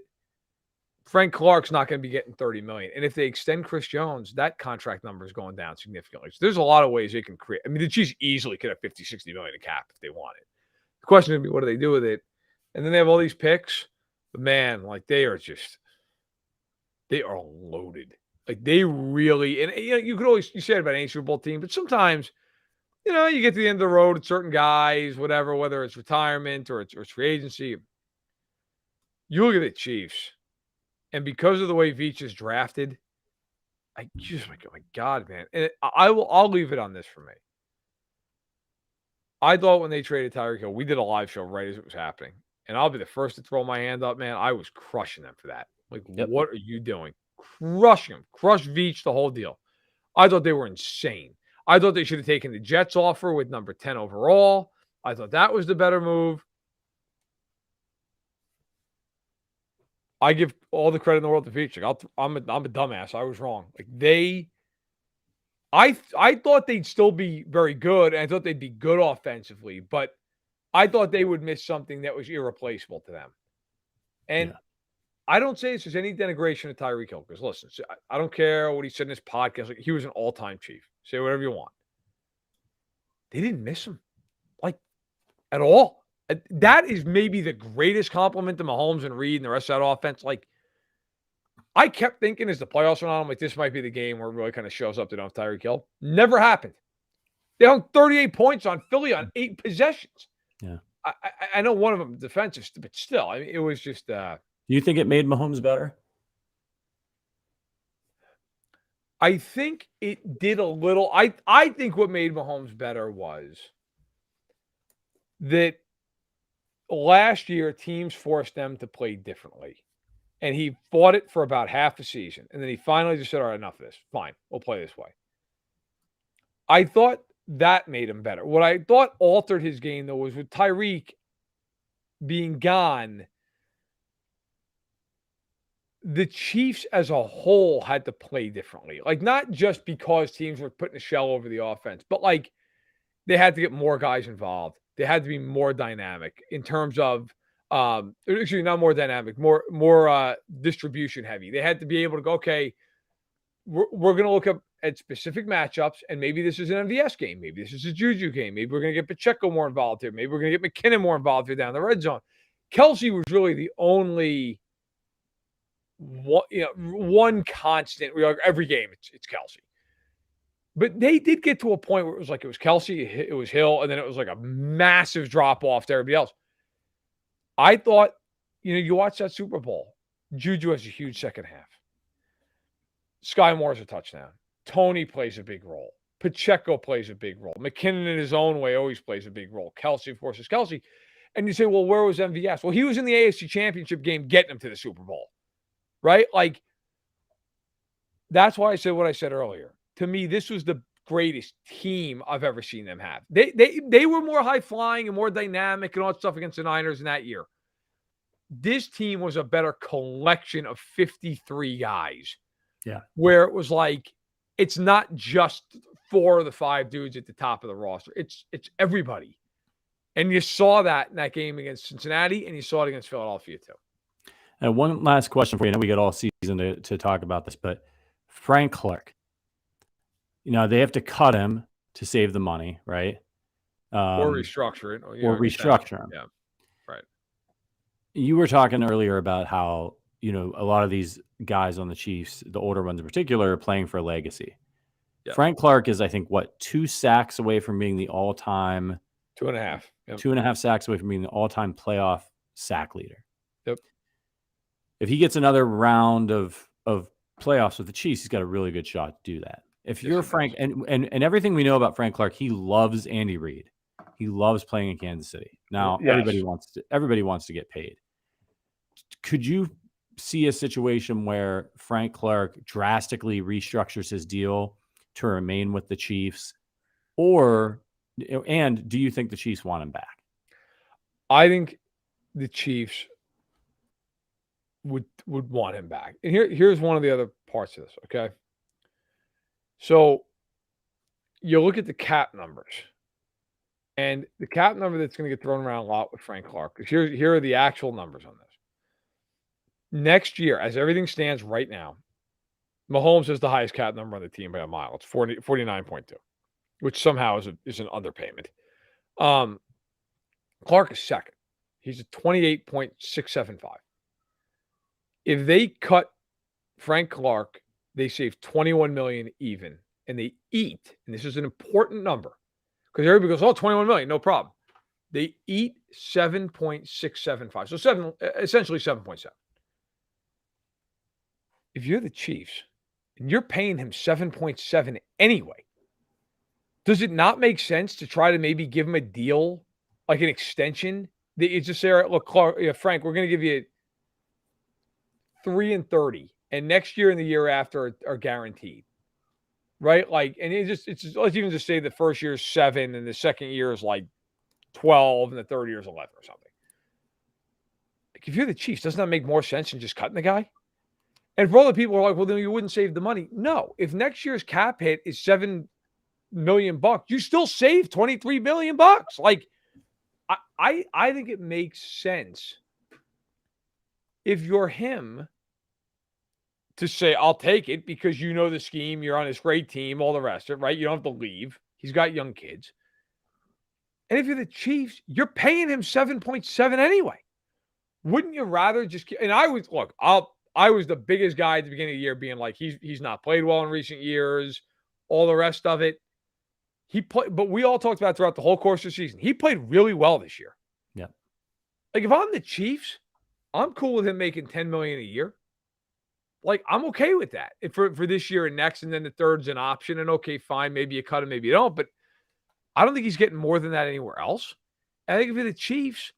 Frank Clark's not going to be getting $30 million. And if they extend Chris Jones, that contract number is going down significantly. So there's a lot of ways they can create. I mean, the Chiefs easily could have 50, 60 million in cap if they wanted. The question would be, what do they do with it? And then they have all these picks. But man, like, they are loaded. Like, they really, and you could always, you say it about any Super Bowl team, but sometimes, you get to the end of the road with certain guys, whatever, whether it's retirement or it's free agency. You look at the Chiefs, and because of the way Veach is drafted, oh my God, man. And I'll leave it on this for me. I thought when they traded Tyreek Hill, we did a live show right as it was happening. And I'll be the first to throw my hand up, man. I was crushing them for that. Like, What are you doing? Crushing them. Crush Veach, the whole deal. I thought they were insane. I thought they should have taken the Jets offer with number 10 overall. I thought that was the better move. I give all the credit in the world to Patrick. I'm a dumbass. I was wrong. Like I thought they'd still be very good, and I thought they'd be good offensively, but I thought they would miss something that was irreplaceable to them. And Yeah. I don't say this as any denigration of Tyreek Hill, because listen, I don't care what he said in his podcast. Like, he was an all-time Chief. Say whatever you want. They didn't miss him, like, at all. That is maybe the greatest compliment to Mahomes and Reid and the rest of that offense. Like, I kept thinking as the playoffs went on, I'm like, this might be the game where it really kind of shows up they don't have Tyreek Hill. Never happened. They hung 38 points on Philly on 8 possessions. Yeah. I know one of them defensive, but still, I mean, it was just. Do you think it made Mahomes better? I think it did a little. I think what made Mahomes better was that last year teams forced them to play differently. And he fought it for about half a season. And then he finally just said, all right, enough of this. Fine, we'll play this way. I thought that made him better. What I thought altered his game, though, was with Tyreek being gone, the Chiefs as a whole had to play differently. Like, not just because teams were putting a shell over the offense, but like they had to get more guys involved. They had to be more dynamic in terms of actually not more dynamic, more distribution heavy. They had to be able to go, okay, we're going to look up at specific matchups, and maybe this is an MVS game. Maybe this is a Juju game. Maybe we're going to get Pacheco more involved here. Maybe we're going to get McKinnon more involved here down the red zone. Kelsey was really the only one constant. Every game it's Kelsey. But they did get to a point where it was like it was Kelsey, it was Hill, and then it was like a massive drop off to everybody else. I thought, you watch that Super Bowl, Juju has a huge second half. Sky Moore's a touchdown. Tony plays a big role. Pacheco plays a big role. McKinnon in his own way always plays a big role. Kelsey, of course, is Kelsey. And you say, well, where was MVS? Well, he was in the AFC Championship game getting him to the Super Bowl, right? Like, that's why I said what I said earlier. To me, this was the greatest team I've ever seen them have. They were more high-flying and more dynamic and all that stuff against the Niners in that year. This team was a better collection of 53 guys. Yeah. Where it was like, it's not just 4 of the 5 dudes at the top of the roster. It's everybody. And you saw that in that game against Cincinnati, and you saw it against Philadelphia too. And one last question for you. I know we get all season to talk about this, but Frank Clark, they have to cut him to save the money, right? Or restructure it. Or restructure him. Yeah, right. You were talking earlier about how, a lot of these guys on the Chiefs, the older ones in particular, are playing for a legacy. Yeah. Frank Clark is, I think, 2 sacks away from being the all-time 2.5. Yep. 2.5 sacks away from being the all-time playoff sack leader. Yep. If he gets another round of playoffs with the Chiefs, he's got a really good shot to do that. If you're Frank, and everything we know about Frank Clark, he loves Andy Reid. He loves playing in Kansas City. Now, yes, everybody wants to get paid. Could you see a situation where Frank Clark drastically restructures his deal to remain with the Chiefs? And do you think the Chiefs want him back? I think the Chiefs would want him back. And here's one of the other parts of this, okay? So you look at the cap numbers. And the cap number that's going to get thrown around a lot with Frank Clark, because here are the actual numbers on this. Next year, as everything stands right now, Mahomes has the highest cap number on the team by a mile. It's 49.2, which somehow is an underpayment. Clark is second. He's at 28.675. If they cut Frank Clark, they save $21 million even, and they eat. And this is an important number because everybody goes, "Oh, $21 million, no problem." They eat 7.675, so essentially 7.7. If you're the Chiefs and you're paying him 7.7 anyway, does it not make sense to try to maybe give him a deal, like an extension? That you just say, "All right, look, Clark, Frank, we're going to give you 3 and 30, and next year and the year after are guaranteed." Right? Like, and let's even just say the first year is 7 and the second year is like 12 and the third year is 11 or something. Like, if you're the Chiefs, doesn't that make more sense than just cutting the guy? And for all the people who are like, well, then you wouldn't save the money. No, if next year's cap hit is $7 million, you still save $23 million. Like, I think it makes sense if you're him to say, I'll take it because you know the scheme, you're on this great team, all the rest of it, right? You don't have to leave. He's got young kids. And if you're the Chiefs, you're paying him 7.7 anyway. Wouldn't you rather just – and I was – look, I was the biggest guy at the beginning of the year being like, he's not played well in recent years, all the rest of it. But we all talked about throughout the whole course of the season. He played really well this year. Yeah. Like, if I'm the Chiefs, I'm cool with him making $10 million a year. Like, I'm okay with that for this year and next, and then the third's an option. And okay, fine, maybe you cut him, maybe you don't. But I don't think he's getting more than that anywhere else. I think if you're the Chiefs,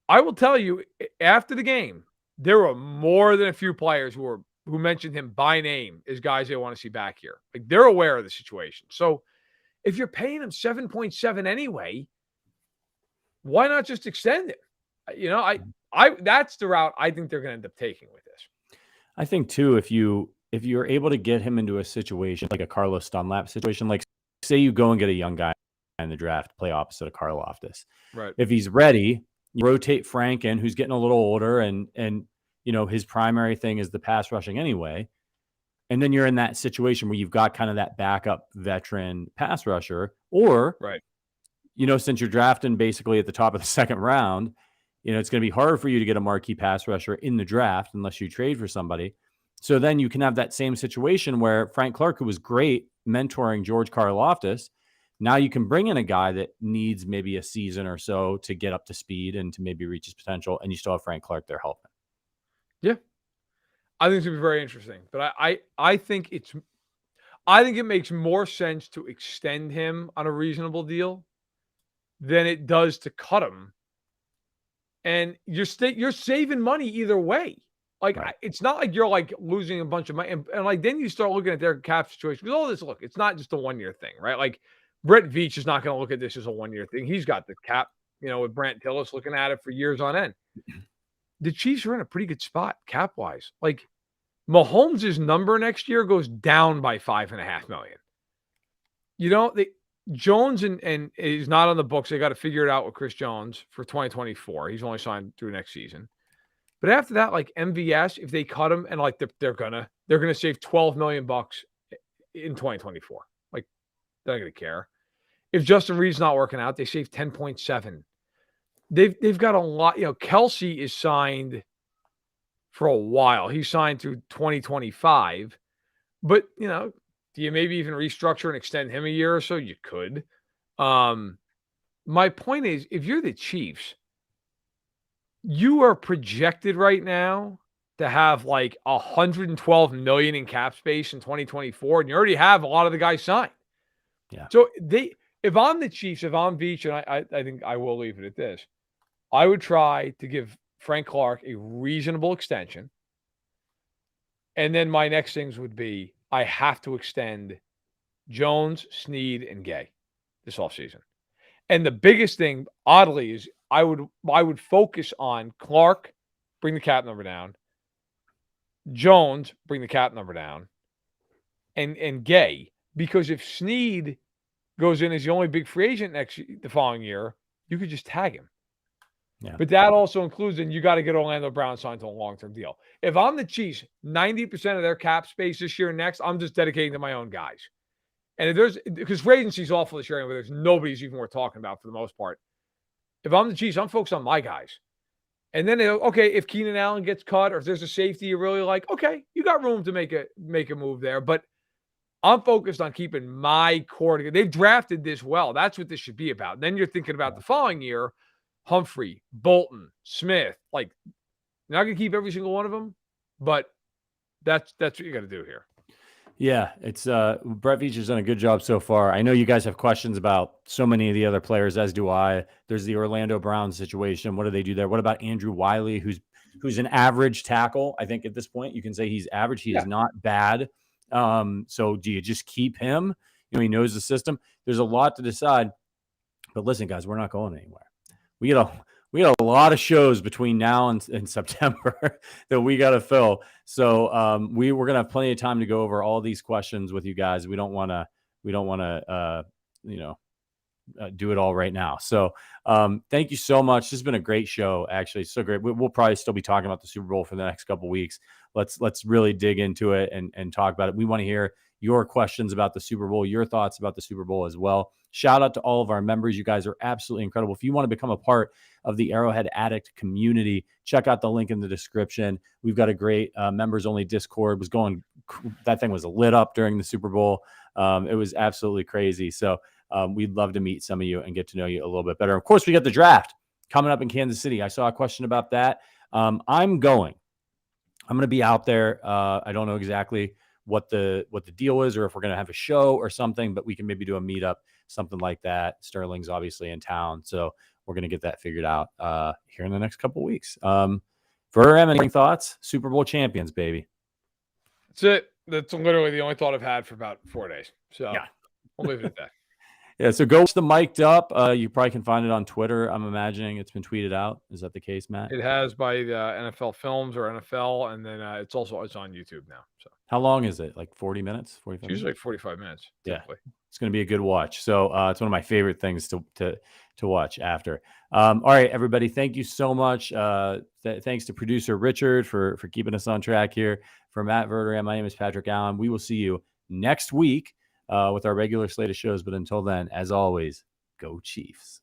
I will tell you, after the game, there were more than a few players who mentioned him by name as guys they want to see back here. Like, they're aware of the situation. So if you're paying him 7.7 anyway, why not just extend it? You know, that's the route I think they're going to end up taking with this. I think too, if you're able to get him into a situation like a Carlos Dunlap situation, like say you go and get a young guy in the draft, play opposite of Karlaftis. Right. If he's ready, you rotate Frank in, who's getting a little older, and you know his primary thing is the pass rushing anyway. And then you're in that situation where you've got kind of that backup veteran pass rusher, or right. You know, since you're drafting basically at the top of the second round, you know, it's going to be hard for you to get a marquee pass rusher in the draft unless you trade for somebody. So then you can have that same situation where Frank Clark, who was great mentoring George Karlaftis, now you can bring in a guy that needs maybe a season or so to get up to speed and to maybe reach his potential, and you still have Frank Clark there helping. Yeah. I think it's going to be very interesting. But I think it makes more sense to extend him on a reasonable deal than it does to cut him. And you're saving money either way. Like, right. It's not like you're like losing a bunch of money. And like, then you start looking at their cap situation. Because all this, look, it's not just a 1 year thing, right? Like, Brett Veach is not going to look at this as a 1 year thing. He's got the cap, you know, with Brant Tillis looking at it for years on end. The Chiefs are in a pretty good spot cap wise. Like, Mahomes' number next year goes down by $5.5 million. You know, Jones and is not on the books. They got to figure it out with Chris Jones for 2024. He's only signed through next season. But after that, like MVS, if they cut him and like they're gonna save $12 million in 2024. Like, they're not gonna care. If Justin Reed's not working out, they save 10.7. They've got a lot. You know, Kelsey is signed for a while. He's signed through 2025. But, you know, do you maybe even restructure and extend him a year or so? You could. My point is, if you're the Chiefs, you are projected right now to have like $112 million in cap space in 2024, and you already have a lot of the guys signed. Yeah. So if I'm the Chiefs, if I'm Veach, and I think I will leave it at this, I would try to give Frank Clark a reasonable extension. And then my next things would be, I have to extend Jones, Snead, and Gay this offseason. And the biggest thing, oddly, is I would focus on Clark, bring the cap number down, Jones, bring the cap number down, and Gay, because if Snead goes in as the only big free agent the following year, you could just tag him. Yeah. But that also includes, and you got to get Orlando Brown signed to a long-term deal. If I'm the Chiefs, 90% of their cap space this year and next, I'm just dedicating to my own guys. And because free agency is awful this year anyway, there's nobody's even worth talking about for the most part. If I'm the Chiefs, I'm focused on my guys. And then, okay, if Keenan Allen gets cut or if there's a safety you really like, okay, you got room to make a move there. But I'm focused on keeping my core together. They've drafted this well. That's what this should be about. Then you're thinking about the following year, Humphrey, Bolton, Smith. Like, you're not going to keep every single one of them, but that's what you got to do here. Yeah, it's Brett Veach has done a good job so far. I know you guys have questions about so many of the other players, as do I. There's the Orlando Brown situation. What do they do there? What about Andrew Wiley, who's an average tackle? I think at this point you can say he's average. He is not bad. So do you just keep him? You know, he knows the system. There's a lot to decide. But listen, guys, we're not going anywhere. We we got a lot of shows between now and September that we got to fill. So we're going to have plenty of time to go over all these questions with you guys. We don't want to, do it all right now. So thank you so much. This has been a great show. Actually, so great. We'll probably still be talking about the Super Bowl for the next couple of weeks. Let's really dig into it and talk about it. We want to hear your questions about the Super Bowl, your thoughts about the Super Bowl as well. Shout out to all of our members. You guys are absolutely incredible. If you want to become a part of the Arrowhead Addict community, check out the link in the description. We've got a great members only Discord. That thing was lit up during the Super Bowl. It was absolutely crazy. So we'd love to meet some of you and get to know you a little bit better. Of course, we got the draft coming up in Kansas City. I saw a question about that. I'm going to be out there. I don't know exactly what the deal is, or if we're going to have a show or something, but we can maybe do a meetup, something like that. Sterling's obviously in town, so we're going to get that figured out here in the next couple of weeks. Verderame, any thoughts? Super Bowl champions, baby. That's it. That's literally the only thought I've had for about 4 days. So yeah, we'll leave it at that. Yeah, so go watch the Mic'd Up. You probably can find it on Twitter. I'm imagining it's been tweeted out. Is that the case, Matt? It has by the NFL Films or NFL, and then it's on YouTube now. So how long is it? Like 40 minutes? 45 usually like 45 minutes. Typically. Yeah, it's going to be a good watch. So it's one of my favorite things to watch after. All right, everybody, thank you so much. Thanks to producer Richard for keeping us on track here. For Matt Verderame, my name is Patrick Allen. We will see you next week with our regular slate of shows. But until then, as always, go Chiefs.